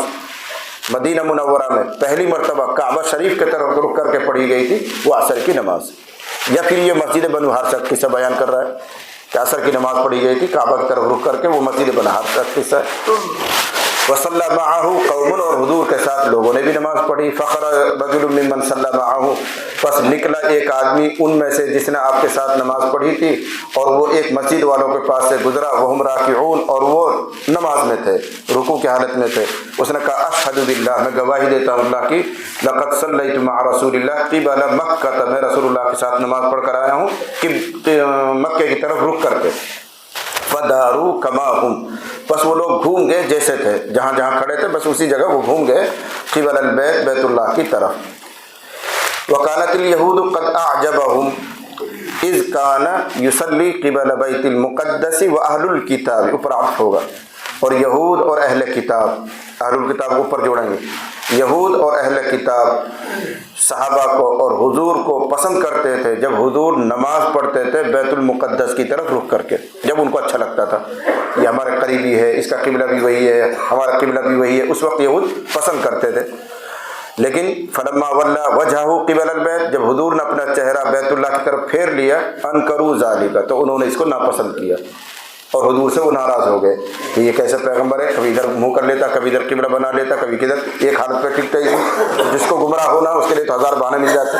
مدینہ منورہ میں پہلی مرتبہ کعبہ شریف کی طرف رخ کر کے پڑھی گئی تھی وہ عصر کی نماز، یا پھر یہ مسجد بنو حارثہ کا قصہ بیان کر رہا ہے کہ عصر کی نماز پڑھی گئی تھی کعبہ کی طرف رخ کر کے، وہ مسجد بنو حارثہ کا قصہ ہے۔ وصلی معہ قوم، اور حضور کے ساتھ لوگوں نے بھی نماز پڑھی۔ فخرج رجل ممن صلی معہ، پس نکلا ایک آدمی ان میں سے جس نے آپ کے ساتھ نماز پڑھی تھی، اور وہ ایک مسجد والوں کے پاس سے گزرا، وہم راکعون، اور وہ نماز میں تھے، رکوع کی حالت میں تھے۔ اس نے کہا اشہد باللہ، میں گواہی دیتا ہوں اللہ کی، لقد صلیت مع رسول اللہ قبل مکہ، میں رسول اللہ کے ساتھ نماز پڑھ کر آیا ہوں کہ مکے کی طرف رخ کر کے۔ فداروا کما ہم، بس وہ لوگ گھوم گئے جیسے تھے، جہاں جہاں کھڑے تھے بس اسی جگہ وہ گھوم گئے قبل البیت، بیت اللہ کی طرف۔ وکانت الیہود قد اعجبہم اذ کان یصلی قبل بیت المقدس واہل الکتاب، اوپر عطف ہوگا، اور یہود اور اہل کتاب، اہل الکتاب کو اوپر جوڑیں گے، یہود اور اہل کتاب صحابہ کو اور حضور کو پسند کرتے تھے جب حضور نماز پڑھتے تھے بیت المقدس کی طرف رخ کر کے، جب ان کو اچھا لگتا تھا یہ ہمارے قریبی ہے، اس کا قبلہ بھی وہی ہے، ہمارا قبلہ بھی وہی ہے، اس وقت یہود پسند کرتے تھے۔ لیکن فلما ولا وجہہ قبل البیت، جب حضور نے اپنا چہرہ بیت اللہ کی طرف پھیر لیا، انکروا ذالک، تو انہوں نے اس کو ناپسند کیا اور حضور سے وہ ناراض ہو گئے کہ یہ کیسے پیغمبر ہے، کبھی ادھر منہ کر لیتا، کبھی ادھر قبلہ بنا لیتا، کبھی کدھر، ایک حالت پہ ٹکتا ہی نہیں، جس کو گمراہ ہونا اس کے لیے تو 1000 بہانے مل جاتے۔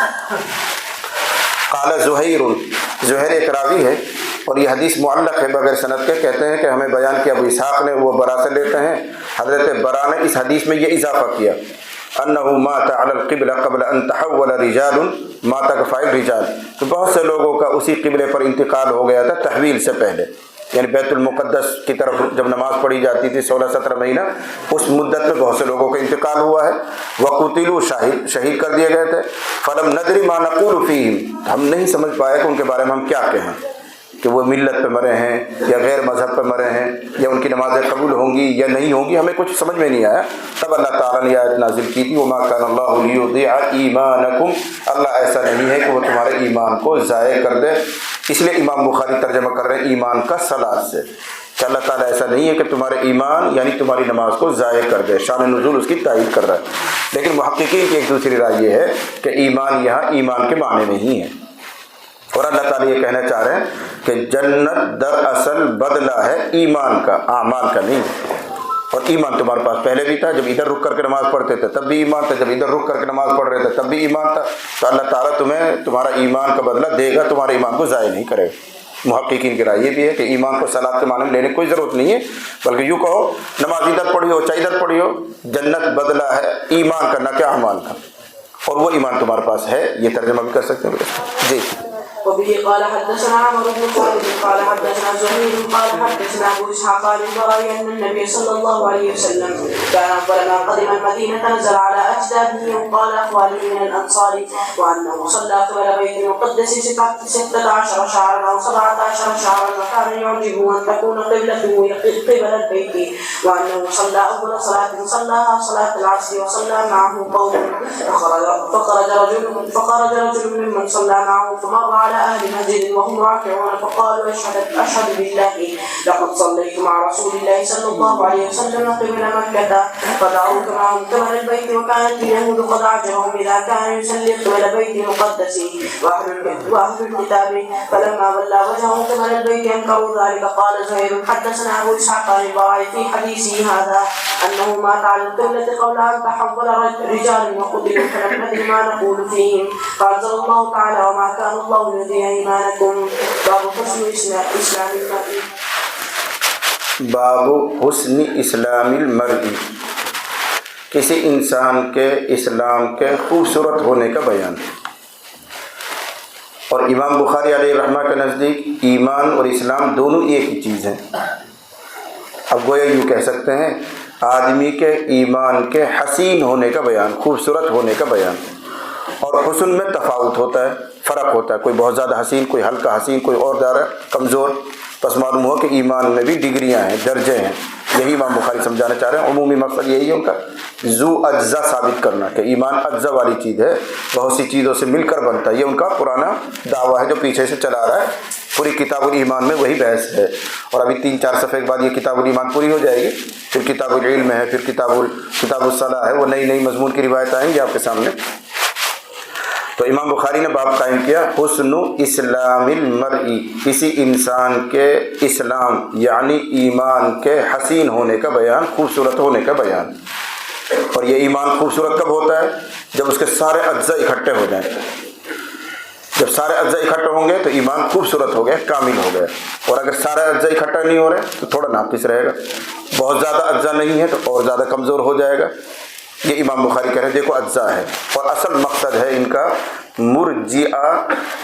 قال زہیر، زہیر ایک راوی ہے اور یہ حدیث معلق ہے بغیر سند کے، کہتے ہیں کہ ہمیں بیان کیا ابو اسحاق نے، وہ برا سے لیتے ہیں، حضرت برا نے اس حدیث میں یہ اضافہ کیا، انہ مات علی القبلہ قبل ان تحول رجال، مات کا فاعل رجال، تو بہت سے لوگوں کا اسی قبلے پر انتقال ہو گیا تھا تحویل سے پہلے، یعنی بیت المقدس کی طرف جب نماز پڑھی جاتی تھی 16-17 مہینہ، اس مدت میں بہت سے لوگوں کا انتقال ہوا ہے، وقتلوا، شہید کر دیے گئے تھے، فلم ندری ما نقول فیہم، ہم نہیں سمجھ پائے کہ ان کے بارے میں ہم کیا کہیں، کہ وہ ملت پہ مرے ہیں یا غیر مذہب پہ مرے ہیں، یا ان کی نمازیں قبول ہوں گی یا نہیں ہوں گی، ہمیں کچھ سمجھ میں نہیں آیا۔ تب اللہ تعالیٰ نے آیت نازل کی تھی، وما کان اللہ لیضیع ایمانکم، اللہ ایسا نہیں ہے کہ وہ تمہارے ایمان کو ضائع کر دے، اس لیے امام بخاری ترجمہ کر رہے ہیں ایمان کا صلاۃ سے، کہ اللہ تعالیٰ ایسا نہیں ہے کہ تمہارے ایمان یعنی تمہاری نماز کو ضائع کر دے، شان نزول اس کی تائید کر رہا ہے۔ لیکن محققین کی ایک دوسری رائے یہ ہے کہ ایمان یہاں ایمان کے معنی میں ہی ہے، اور اللہ تعالیٰ یہ کہنا چاہ رہے ہیں کہ جنت دراصل بدلہ ہے ایمان کا، اعمال کا نہیں، اور ایمان تمہارے پاس پہلے بھی تھا، جب ادھر رک کر کے نماز پڑھتے تھے تب بھی ایمان تھا، جب ادھر رک کر کے نماز پڑھ رہے تھے تب بھی ایمان تھا، تو اللہ تعالیٰ تمہیں تمہارا ایمان کا بدلہ دے گا، تمہارے ایمان کو ضائع نہیں کرے گا۔ محققین کی رائے یہ بھی ہے کہ ایمان کو صلاۃ کے معنی میں لینے کی کوئی ضرورت نہیں ہے، بلکہ یوں کہو نماز ادھر پڑھی ہو چاہے ادھر پڑھی ہو، جنت بدلہ ہے ایمان کا نہ کہ اعمال کا، اور وہ ایمان تمہارے پاس ہے، یہ ترجمہ بھی کر سکتے ہیں جی۔ وبه قال حدثنا عمرو بن خالد قال حدثنا زهير قال حدثنا ابو اسحاق عن البراء ان النبي صلى الله عليه وسلم كان اول ما قدم المدينه نزل على اجداده وقال اخواني من الانصار، وانه صلى قبل بيت المقدس 16 شهرا او 17 شهرا، وكان يعجبه ان تكون قبلته قبل البيت، وانه صلى اول صلاه صلاها صلاه العصر وصلى معه قوم، فخرج رجل ممن صلى معه فمر على أهل مسجد وهم راكعون فقالوا أشهد بالله لقد صليت مع رسول الله صلى الله عليه وسلم قبل مكة، فدعوا كما قبل البيت، وكان اليهود قد أعجبهم إذا كان يصلي قبل بيت المقدس وأهل الكتاب فلما ولى وجهه قبل البيت أنكروا ذلك. قال زهير حدثنا أبو إسحاق عن البراء في حديثه هذا أنه مات على القبلة قبل أن تحول رجال وقتلوا فلم ندر ما نقول فيهم. فأنزل الله تعالى وما كان الله ليضيع إيمانكم. باب حسن إسلام المرء. باب حسن اسلام المرء، کسی انسان کے اسلام کے خوبصورت ہونے کا بیان. اور امام بخاری علیہ رحمہ کے نزدیک ایمان اور اسلام دونوں ایک ہی چیز ہیں. اب گویا یوں کہہ سکتے ہیں آدمی کے ایمان کے حسین ہونے کا بیان، خوبصورت ہونے کا بیان. اور حسن میں تفاوت ہوتا ہے، فرق ہوتا ہے، کوئی بہت زیادہ حسین، کوئی ہلکا حسین، کوئی اور زیادہ کمزور. بس معلوم ہو کہ ایمان میں بھی ڈگریاں ہیں، درجے ہیں. یہی امام بخاری سمجھانا چاہ رہے ہیں. عمومی مقصد یہی ہے ان کا ذو اجزا ثابت کرنا کہ ایمان اجزا والی چیز ہے، بہت سی چیزوں سے مل کر بنتا ہے. یہ ان کا پرانا دعویٰ ہے جو پیچھے سے چلا رہا ہے. پوری کتاب الایمان میں وہی بحث ہے. اور ابھی 3-4 صفحے کے بعد یہ کتاب الایمان پوری ہو جائے گی. پھر کتاب العلم ہے، پھر کتاب الصلاح ہے. وہ نئی مضمون کی روایت آئیں گی آپ کے سامنے. تو امام بخاری نے باب قائم کیا حسن اسلام المرء، کسی انسان کے اسلام یعنی ایمان کے حسین ہونے کا بیان، خوبصورت ہونے کا بیان. اور یہ ایمان خوبصورت کب ہوتا ہے؟ جب اس کے سارے اجزاء اکٹھے ہو جائیں. جب سارے اجزاء اکٹھے ہوں گے تو ایمان خوبصورت ہو گیا، کامل ہو گیا. اور اگر سارے اجزاء اکٹھا نہیں ہو رہے تو تھوڑا ناقص رہے گا. بہت زیادہ اجزاء نہیں ہے تو اور زیادہ کمزور ہو جائے گا. یہ امام بخاری کہہ رہے ہیں دیکھو اجزاء ہے. اور اصل مقصد ہے ان کا مرجئہ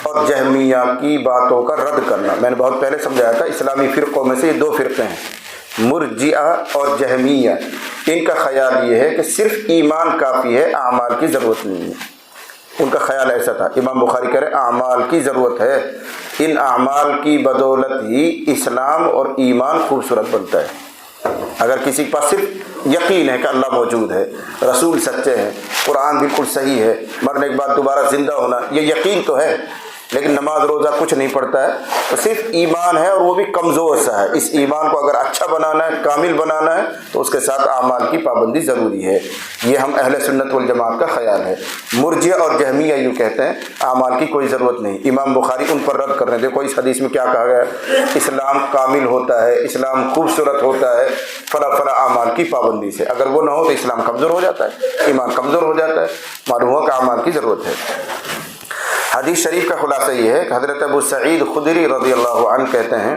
اور جہمیہ کی باتوں کا رد کرنا. میں نے بہت پہلے سمجھایا تھا اسلامی فرقوں میں سے یہ 2 فرقے ہیں، مرجئہ اور جہمیہ. ان کا خیال یہ ہے کہ صرف ایمان کافی ہے، اعمال کی ضرورت نہیں ہے. ان کا خیال ایسا تھا. امام بخاری کہہ رہے اعمال کی ضرورت ہے. ان اعمال کی بدولت ہی اسلام اور ایمان خوبصورت بنتا ہے. اگر کسی کے پاس صرف یقین ہے کہ اللہ موجود ہے، رسول سچے ہیں، قرآن بالکل صحیح ہے، مرنے کے بعد دوبارہ زندہ ہونا، یہ یقین تو ہے، لیکن نماز روزہ کچھ نہیں پڑھتا ہے، تو صرف ایمان ہے اور وہ بھی کمزور سا ہے. اس ایمان کو اگر اچھا بنانا ہے، کامل بنانا ہے تو اس کے ساتھ اعمال کی پابندی ضروری ہے. یہ ہم اہل سنت والجماعت کا خیال ہے. مرجئہ اور جہمیہ یوں کہتے ہیں اعمال کی کوئی ضرورت نہیں. امام بخاری ان پر رد کر رہے ہیں. دیکھو اس حدیث میں کیا کہا گیا ہے، اسلام کامل ہوتا ہے، اسلام خوبصورت ہوتا ہے فلا اعمال کی پابندی سے. اگر وہ نہ ہو تو اسلام کمزور ہو جاتا ہے، ایمان کمزور ہو جاتا ہے. معلوم ہو کہ اعمال کی ضرورت ہے. حدیث شریف کا خلاصہ یہ ہے کہ حضرت ابو سعید خدری رضی اللہ عنہ کہتے ہیں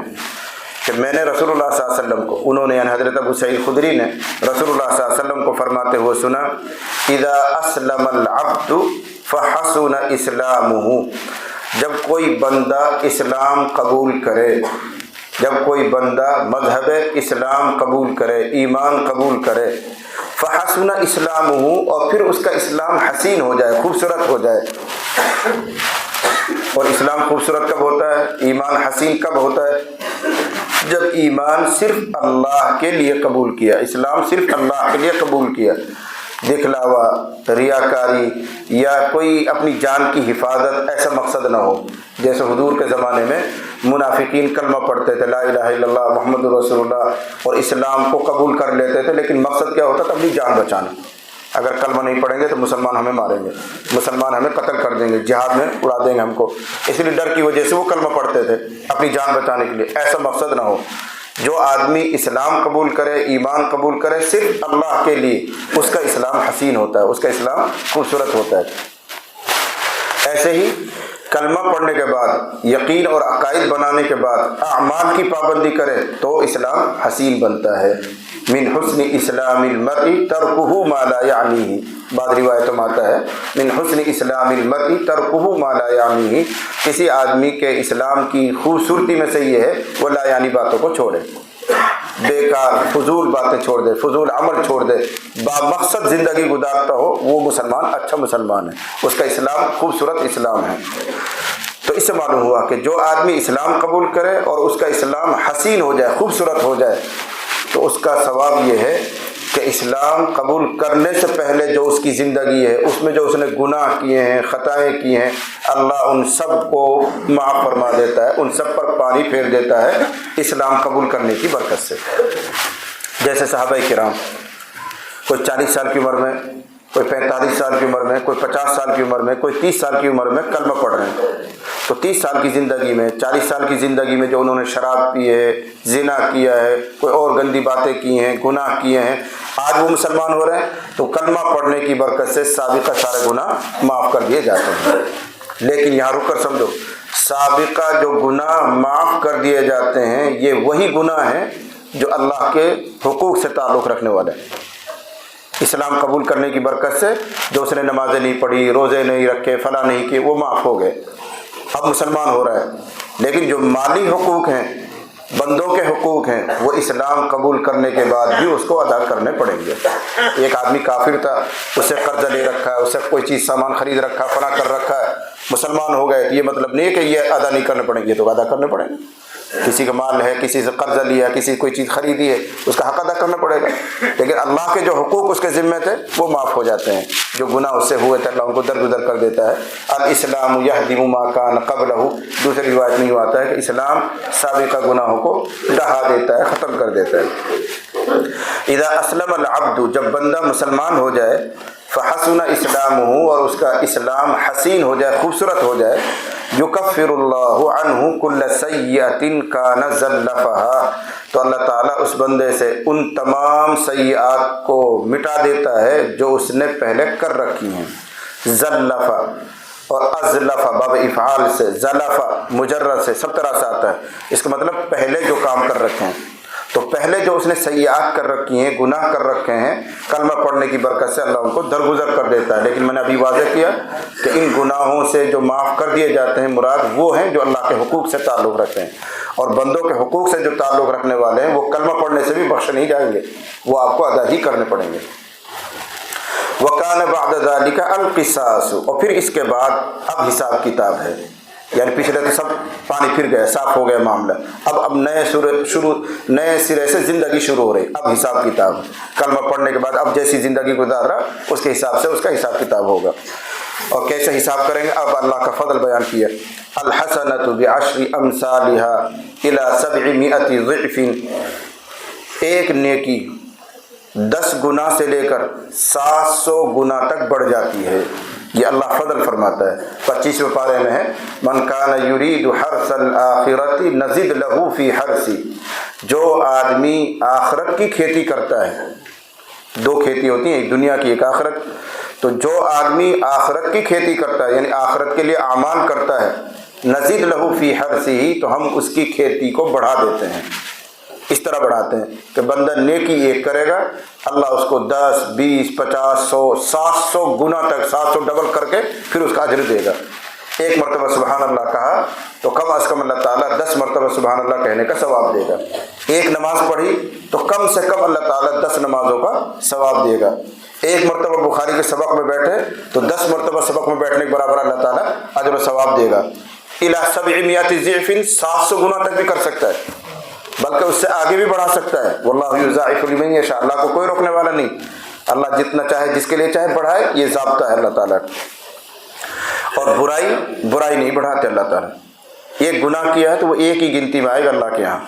کہ میں نے رسول اللہ صلی اللہ علیہ وسلم کو، انہوں نے یعنی حضرت ابو سعید خدری نے رسول اللہ صلی اللہ علیہ وسلم کو فرماتے ہوئے سنا، اذا اسلم العبد فحسن اسلامہ، جب کوئی بندہ اسلام قبول کرے، جب کوئی بندہ مذہب اسلام قبول کرے، ایمان قبول کرے، فحسن اسلامہ، اور پھر اس کا اسلام حسین ہو جائے، خوبصورت ہو جائے. اور اسلام خوبصورت کب ہوتا ہے، ایمان حسین کب ہوتا ہے؟ جب ایمان صرف اللہ کے لیے قبول کیا، اسلام صرف اللہ کے لیے قبول کیا، دکھلاوا، ریاکاری یا کوئی اپنی جان کی حفاظت ایسا مقصد نہ ہو. جیسے حضور کے زمانے میں منافقین کلمہ پڑھتے تھے لا الہ الا اللہ محمد رسول اللہ اور اسلام کو قبول کر لیتے تھے، لیکن مقصد کیا ہوتا تھا؟ اپنی جان بچانا. اگر کلمہ نہیں پڑھیں گے تو مسلمان ہمیں ماریں گے، مسلمان ہمیں قتل کر دیں گے، جہاد میں اڑا دیں گے ہم کو. اس لیے ڈر کی وجہ سے وہ کلمہ پڑھتے تھے اپنی جان بچانے کے لیے. ایسا مقصد نہ ہو. جو آدمی اسلام قبول کرے، ایمان قبول کرے صرف اللہ کے لیے، اس کا اسلام حسین ہوتا ہے، اس کا اسلام خوبصورت ہوتا ہے. ایسے ہی کلمہ پڑھنے کے بعد، یقین اور عقائد بنانے کے بعد اعمال کی پابندی کرے تو اسلام حسین بنتا ہے. من حسن اسلام المرء ترکہ ما لا یعنیہ، بعض روایتوں میں آتا ہے من حسن اسلام المرء ترکہ ما لا یعنیہ، کسی آدمی کے اسلام کی خوبصورتی میں سے یہ ہے وہ لا یعنی باتوں کو چھوڑے، بیکار فضول باتیں چھوڑ دے، فضول عمل چھوڑ دے، با مقصد زندگی گزارتا ہو، وہ مسلمان اچھا مسلمان ہے، اس کا اسلام خوبصورت اسلام ہے. تو اس سے معلوم ہوا کہ جو آدمی اسلام قبول کرے اور اس کا اسلام حسین ہو جائے، خوبصورت ہو جائے، تو اس کا ثواب یہ ہے کہ اسلام قبول کرنے سے پہلے جو اس کی زندگی ہے، اس میں جو اس نے گناہ کیے ہیں، خطائیں کی ہیں، اللہ ان سب کو معاف فرما دیتا ہے، ان سب پر پانی پھیر دیتا ہے اسلام قبول کرنے کی برکت سے. جیسے صحابہ کرام، کوئی 40 سال کی عمر میں کوئی 45 سال کی عمر میں، کوئی 50 سال کی عمر میں، کوئی 30 سال کی عمر میں کلمہ پڑھ رہے ہیں، تو 30 سال کی زندگی میں، 40 سال کی زندگی میں جو انہوں نے شراب پی ہے، زنا کیا ہے، کوئی اور گندی باتیں کی ہیں، گناہ کیے ہیں، آج وہ مسلمان ہو رہے ہیں تو کلمہ پڑھنے کی برکت سے سابقہ سارے گناہ معاف کر دیے جاتے ہیں۔ لیکن یہاں رک کر سمجھو، سابقہ جو گناہ معاف کر دیے جاتے ہیں یہ وہی گناہ ہیں جو اللہ کے حقوق سے تعلق رکھنے والے ہیں۔ اسلام قبول کرنے کی برکت سے جو اس نے نمازیں نہیں پڑھی، روزے نہیں رکھے، فلاں نہیں کیے، وہ معاف ہو گئے، اب مسلمان ہو رہا ہے۔ لیکن جو مالی حقوق ہیں، بندوں کے حقوق ہیں، وہ اسلام قبول کرنے کے بعد بھی اس کو ادا کرنے پڑیں گے۔ ایک آدمی کافر تھا، اس سے قرضہ لے رکھا ہے، اس سے کوئی چیز سامان خرید رکھا، فلاں کر رکھا ہے، مسلمان ہو گئے، یہ مطلب نہیں ہے کہ یہ ادا نہیں کرنے پڑیں گے، تو ادا کرنے پڑیں گے۔ کسی کا مال ہے، کسی سے قرضہ لیا، کسی کوئی چیز خریدی ہے، اس کا حق ادا کرنا پڑے گا۔ لیکن اللہ کے جو حقوق اس کے ذمے تھے وہ معاف ہو جاتے ہیں، جو گناہ اس سے ہوئے تھے اللہ ان کو درگزر کر دیتا ہے۔ الاسلام یہدم ما کان قبلہ، دوسری روایت میں یوں آتا ہے کہ اسلام سابقہ گناہوں کو ڈھا دیتا ہے، ختم کر دیتا ہے۔ اذا اسلم العبد، جب بندہ مسلمان ہو جائے، فحسن اسلامہ، اور اس کا اسلام حسین ہو جائے، خوبصورت ہو جائے، یکفر اللہ عنہ کل سیئۃ کان زلفہا، تو اللہ تعالیٰ اس بندے سے ان تمام سیئات کو مٹا دیتا ہے جو اس نے پہلے کر رکھی ہیں۔ زلفہ اور ازلفہ باب افعال سے، زلفہ مجرد سے، سب طرح سے آتا ہے، اس کا مطلب پہلے جو کام کر رکھے ہیں، تو پہلے جو اس نے سیئات کر رکھی ہیں، گناہ کر رکھے ہیں، کلمہ پڑھنے کی برکت سے اللہ ان کو درگزر کر دیتا ہے۔ لیکن میں نے ابھی واضح کیا کہ ان گناہوں سے جو معاف کر دیے جاتے ہیں مراد وہ ہیں جو اللہ کے حقوق سے تعلق رکھتے ہیں، اور بندوں کے حقوق سے جو تعلق رکھنے والے ہیں وہ کلمہ پڑھنے سے بھی بخشے نہیں جائیں گے، وہ آپ کو ادا ہی کرنے پڑیں گے۔ وَكَانَ بَعْدَ ذَلِكَ الْقِصَاصُ، اور پھر اس کے بعد اب حساب کتاب ہے، یعنی پچھلے تو سب پانی پھر گئے، صاف ہو گیا معاملہ، اب نئے سرے سے زندگی شروع ہو رہی، اب حساب کتاب، کلمہ پڑھنے کے بعد اب جیسی زندگی گزار رہا اس کے حساب سے اس کا حساب کتاب ہوگا۔ اور کیسے حساب کریں گے؟ اب اللہ کا فضل بیان کیا، الحسنۃ بعشر امثالها الى 700 ضعف، ایک نیکی 10 گنا سے لے کر 700 گنا تک بڑھ جاتی ہے، یہ اللہ فضل فرماتا ہے۔ 25ویں پارے میں ہے، من کان یرید حرث الآخرۃ نزد لہ فی حرثی، جو آدمی آخرت کی کھیتی کرتا ہے، 2 کھیتی ہوتی ہیں، ایک دنیا کی ایک آخرت، تو جو آدمی آخرت کی کھیتی کرتا ہے یعنی آخرت کے لیے اعمال کرتا ہے، نزد لہ فی حرثی، تو ہم اس کی کھیتی کو بڑھا دیتے ہیں۔ اس طرح بڑھاتے ہیں کہ بندہ نیکی ایک کرے گا، اللہ اس کو 10 20 50 100 700 گنا تک، 700 ڈبل کر کے پھر اس کا اجر دے گا۔ ایک مرتبہ سبحان اللہ کہا تو کم از کم اللہ تعالیٰ 10 مرتبہ سبحان اللہ کہنے کا ثواب دے گا۔ ایک نماز پڑھی تو کم سے کم اللہ تعالیٰ 10 نمازوں کا ثواب دے گا۔ ایک مرتبہ بخاری کے سبق میں بیٹھے تو 10 مرتبہ سبق میں بیٹھنے کے برابر اللہ تعالیٰ اجر و ثواب دے گا۔ الی 700 ضعف، 700 گنا تک بھی کر سکتا ہے، بلکہ اس سے آگے بھی بڑھا سکتا ہے۔ واللہ یضاعف لمن یشاء، اللہ کو کوئی روکنے والا نہیں، اللہ جتنا چاہے جس کے لیے چاہے بڑھائے، یہ ضابطہ ہے اللہ تعالیٰ۔ اور برائی نہیں بڑھاتے اللہ تعالیٰ، ایک گناہ کیا ہے تو وہ ایک ہی گنتی میں آئے گا اللہ کے یہاں،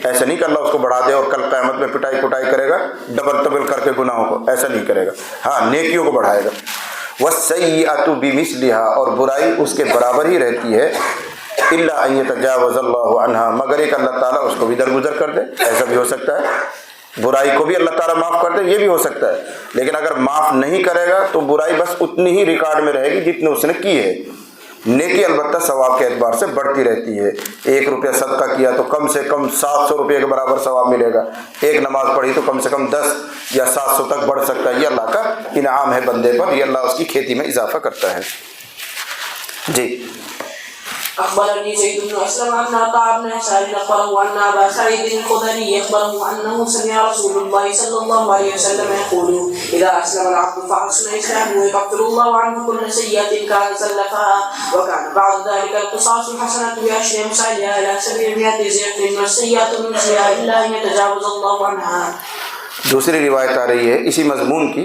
ایسا نہیں کہ اللہ اس کو بڑھا دے اور کل قیامت میں پٹائی کرے گا ڈبل کر کے گناہوں کو، ایسا نہیں کرے گا، ہاں نیکیوں کو بڑھائے گا۔ والسیئۃ بمثلها، اور برائی اس کے برابر ہی رہتی ہے، الا ان یتجاوز اللہ عنہا، مگر ایک اللہ تعالیٰ اس کو بھی درگزر کر دے، ایسا بھی ہو سکتا ہے، برائی کو بھی اللہ تعالیٰ معاف کر دے، یہ بھی ہو سکتا ہے۔ لیکن اگر معاف نہیں کرے گا تو برائی بس اتنی ہی ریکارڈ میں رہے گی جتنے اس نے کی ہے، نیکی البتہ ثواب کے اعتبار سے بڑھتی رہتی ہے۔ 1 روپیہ صدقہ کیا تو کم سے کم 700 روپئے کے برابر ثواب ملے گا، ایک نماز پڑھی تو کم سے کم 10 یا 700 تک بڑھ سکتا ہے، یہ اللہ کا انعام ہے بندے پر، یہ اللہ اس کی کھیتی میں اضافہ کرتا ہے۔ جی أخبرني زيد بن أسلم أن عطاء بن يسار أخبره أن أبا سعيد الخدري أخبره أنه سمع رسول الله صلى الله عليه وسلم يقول إذا أسلم العبد فحسن إسلامه يكفر الله عنه كل سيئة كان زلفها، وكان بعد ذلك القصاص الحسنة بعشر أمثالها إلى 700 ضعف، والسيئة مثلها إلا أن يتجاوز الله عنها۔ دوسری روایت آ رہی ہے اسی مضمون کی،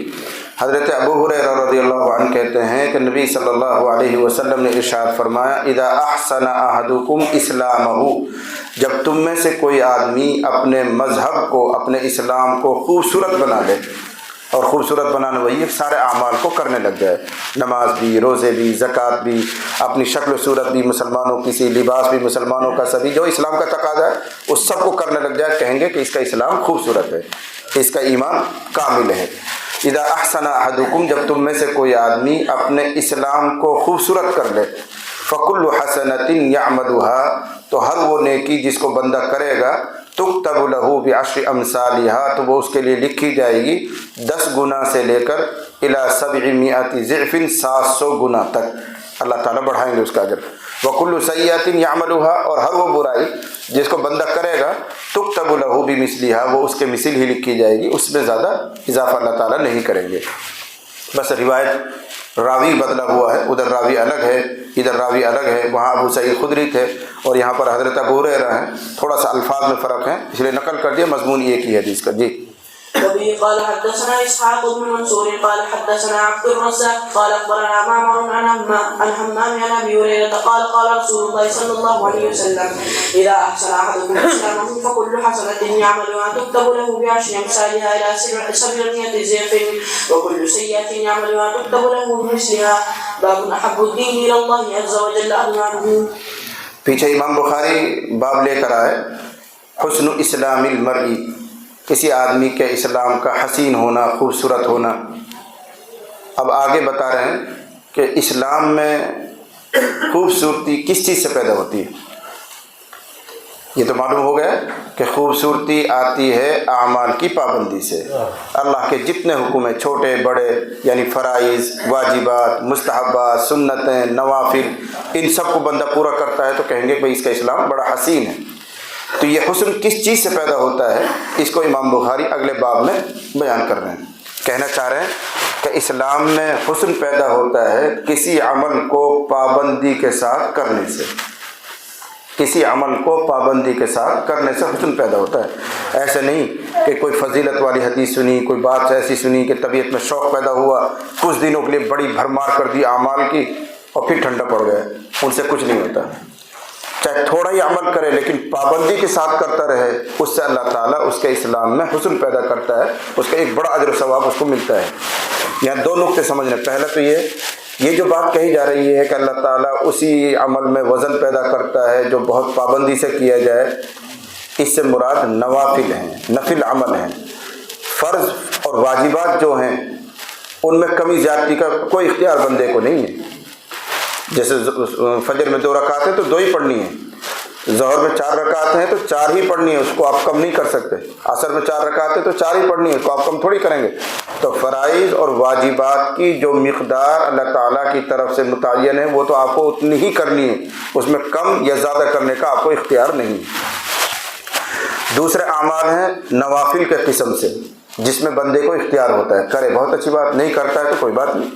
حضرت ابو ہریرہ رضی اللہ عنہ کہتے ہیں کہ نبی صلی اللہ علیہ وسلم نے ارشاد فرمایا، اذا احسن احدکم اسلامہ، جب تم میں سے کوئی آدمی اپنے مذہب کو، اپنے اسلام کو خوبصورت بنا لے، اور خوبصورت بنانا وہی ہے سارے اعمال کو کرنے لگ جائے، نماز بھی، روزے بھی، زکوٰۃ بھی، اپنی شکل و صورت بھی مسلمانوں کی سی، لباس بھی مسلمانوں کا سبھی، جو اسلام کا تقاضا ہے اس سب کو کرنے لگ جائے، کہیں گے کہ اس کا اسلام خوبصورت ہے، اس کا ایمان کامل ہے۔ اذا احسن احدکم، جب تم میں سے کوئی آدمی اپنے اسلام کو خوبصورت کر لے، فکل حسنۃ یعملها، تو ہر وہ نیکی جس کو بندہ کرے گا، تکتب لہ بعشر امثالها، تو وہ اس کے لیے لکھی جائے گی 10 گنا سے لے کر الی 700 ضعف، 700 گنا تک اللہ تعالیٰ بڑھائیں گے اس کا اجر۔ وکل سیئۃ یعملها، اور ہر وہ برائی جس کو بندہ کرے گا، تکتب لہ بمثلها، وہ اس کے مثل ہی لکھی جائے گی، اس میں زیادہ اضافہ اللہ تعالیٰ نہیں کریں گے۔ بس روایت راوی بدلا ہوا ہے، ادھر راوی الگ ہے ادھر راوی الگ ہے، وہاں ابو سعید خدری تھے اور یہاں پر حضرت ابو ہریرہ ہیں، تھوڑا سا الفاظ میں فرق ہے، اس لیے نقل کر دیا، مضمون ایک ہی حدیث کا۔ جی وبه قال حدثنا اسحاق بن منصور قال حدثنا عبد الرزاق قال اخبرنا معمر عن همام عن ابي هريره قال قال رسول الله صلى الله عليه وسلم اذا احسن احدكم اسلامه فكل حسنه يعملها تكتب له بعشر امثالها الى 700 ضعف وكل سيئه يعملها تكتب له بمثلها باب احب الدين الى الله عز وجل ادناه۔ پیچھے امام بخاری باب لے کر آئے حسن اسلام المرء، کسی آدمی کے اسلام کا حسین ہونا، خوبصورت ہونا۔ اب آگے بتا رہے ہیں کہ اسلام میں خوبصورتی کس چیز سے پیدا ہوتی ہے۔ یہ تو معلوم ہو گیا کہ خوبصورتی آتی ہے اعمال کی پابندی سے، اللہ کے جتنے حکم ہیں چھوٹے بڑے، یعنی فرائض، واجبات، مستحبات، سنتیں، نوافل، ان سب کو بندہ پورا کرتا ہے تو کہیں گے کہ اس کا اسلام بڑا حسین ہے۔ تو یہ حسن کس چیز سے پیدا ہوتا ہے، اس کو امام بخاری اگلے باب میں بیان کر رہے ہیں۔ کہنا چاہ رہے ہیں کہ اسلام میں حسن پیدا ہوتا ہے کسی عمل کو پابندی کے ساتھ کرنے سے، کسی عمل کو پابندی کے ساتھ کرنے سے حسن پیدا ہوتا ہے۔ ایسے نہیں کہ کوئی فضیلت والی حدیث سنی، کوئی بات ایسی سنی کہ طبیعت میں شوق پیدا ہوا، کچھ دنوں کے لیے بڑی بھرمار کر دی اعمال کی اور پھر ٹھنڈا پڑ گئے، ان سے کچھ نہیں ہوتا۔ چاہے تھوڑا ہی عمل کرے لیکن پابندی کے ساتھ کرتا رہے، اس سے اللہ تعالیٰ اس کے اسلام میں حسن پیدا کرتا ہے، اس کا ایک بڑا اجر و ثواب اس کو ملتا ہے۔ یہاں 2 نقطے سمجھنے، پہلا تو یہ جو بات کہی جا رہی ہے کہ اللہ تعالیٰ اسی عمل میں وزن پیدا کرتا ہے جو بہت پابندی سے کیا جائے، اس سے مراد نوافل ہیں، نفل عمل ہیں۔ فرض اور واجبات جو ہیں ان میں کمی زیادتی کا کوئی اختیار بندے کو نہیں ہے۔ جیسے فجر میں 2 رکعت ہیں تو 2 ہی پڑھنی ہیں، ظہر میں 4 رکعت ہیں تو 4 ہی پڑھنی ہے، اس کو آپ کم نہیں کر سکتے۔ عصر میں 4 رکعت ہیں تو 4 ہی پڑھنی ہے، اس کو آپ کم تھوڑی کریں گے۔ تو فرائض اور واجبات کی جو مقدار اللہ تعالیٰ کی طرف سے متعین ہے وہ تو آپ کو اتنی ہی کرنی ہے، اس میں کم یا زیادہ کرنے کا آپ کو اختیار نہیں ہے۔ دوسرے اعمال ہیں نوافل کے قسم سے، جس میں بندے کو اختیار ہوتا ہے، کرے بہت اچھی بات، نہیں کرتا ہے تو کوئی بات نہیں،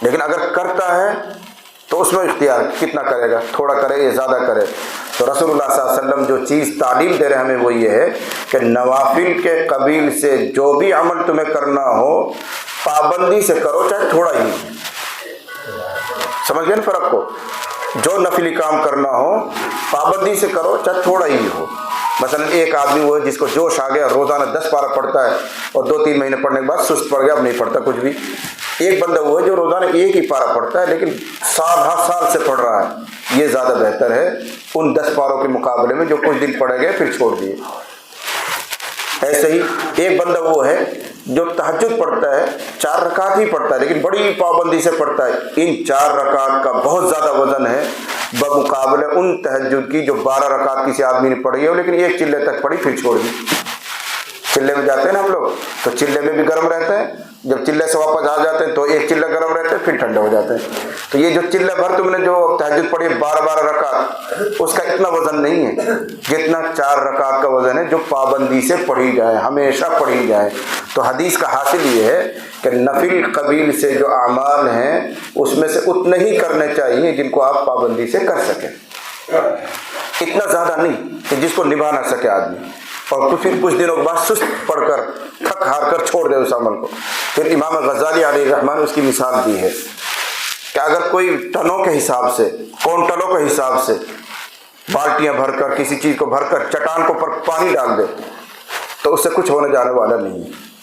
لیکن اگر کرتا ہے تو اس میں اختیار، کتنا کرے گا، تھوڑا کرے یا زیادہ کرے۔ تو رسول اللہ صلی اللہ علیہ وسلم جو چیز تعلیم دے رہے ہیں ہمیں وہ یہ ہے کہ نوافل کے قبیل سے جو بھی عمل تمہیں کرنا ہو پابندی سے کرو، چاہے تھوڑا ہی۔ سمجھ گئے نا فرق کو؟ جو نفلی کام کرنا ہو پابندی سے کرو، چاہے تھوڑا ہی ہو۔ مثلا ایک آدمی وہ ہے جس کو جوش آ گیا، روزانہ 10 پارہ پڑھتا ہے اور 2-3 مہینے پڑھنے کے بعد سست پڑ گیا، اب نہیں پڑھتا کچھ بھی۔ ایک بندہ وہ ہے جو روزانہ 1 ہی پارہ پڑھتا ہے لیکن سال سے پڑھ رہا ہے، یہ زیادہ بہتر ہے ان 10 پاروں کے مقابلے میں جو کچھ دن پڑھے گئے پھر چھوڑ دیے۔ ایسے ہی ایک بندہ وہ ہے جو تہجد پڑھتا ہے، 4 رکعت ہی پڑھتا ہے لیکن بڑی پابندی سے پڑھتا ہے، ان 4 رکعت کا بہت زیادہ وزن ہے بمقابلے ان تہجد کی جو 12 رکعت کسی آدمی نے پڑھی ہے لیکن 1 چلے تک پڑھی پھر چھوڑ دی۔ چلے میں جاتے ہیں نا ہم لوگ تو چلے میں بھی گرم رہتا ہے، جب چلے سے واپس آ جاتے ہیں تو 1 چلہ گرم رہتا ہے پھر ٹھنڈا ہو جاتے ہیں۔ تو یہ جو چلہ بھر تم نے جو تہجد پڑھی 12 رکعت، اس کا اتنا وزن نہیں ہے جتنا 4 رکعت کا وزن ہے جو پابندی سے پڑھی جائے، ہمیشہ پڑھی جائے۔ تو حدیث کا حاصل یہ ہے کہ نفل قبیل سے جو اعمال ہیں اس میں سے اتنے ہی کرنے چاہیے جن کو آپ پابندی سے کر سکیں، اتنا زیادہ نہیں کہ جس کو نبھا نہ سکے آدمی اور پھر کچھ دنوں کے بعد سست پڑھ کر تھک ہار کر چھوڑ دے اس عمل کو۔ پھر امام غزالی علیہ رحمان اس کی مثال دی ہے کہ اگر کوئی ٹنوں کے حساب سے، کونٹلوں کے حساب سے بالٹیاں بھر کر کسی چیز کو بھر کر چٹان کو پر پانی ڈال دے تو اس سے کچھ ہونے جانے والا نہیں ہے۔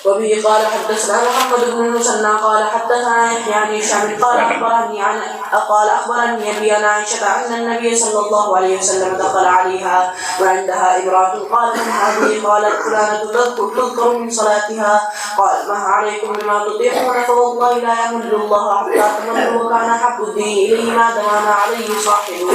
وبه قال حدثنا محمد بن المثنى قال حدثنا يحيى عن هشام قال اخبرني ابي عن عائشه ان النبي صلى الله عليه وسلم دخل عليها وعندها امراه قال من هذه؟ قالت فلانه تذكر من صلاتها. قال ما عليكم بما تطيعون فوالله لا يمل الله حتى تملوا وكان حب الدين اليه ما دام عليه صاحبه.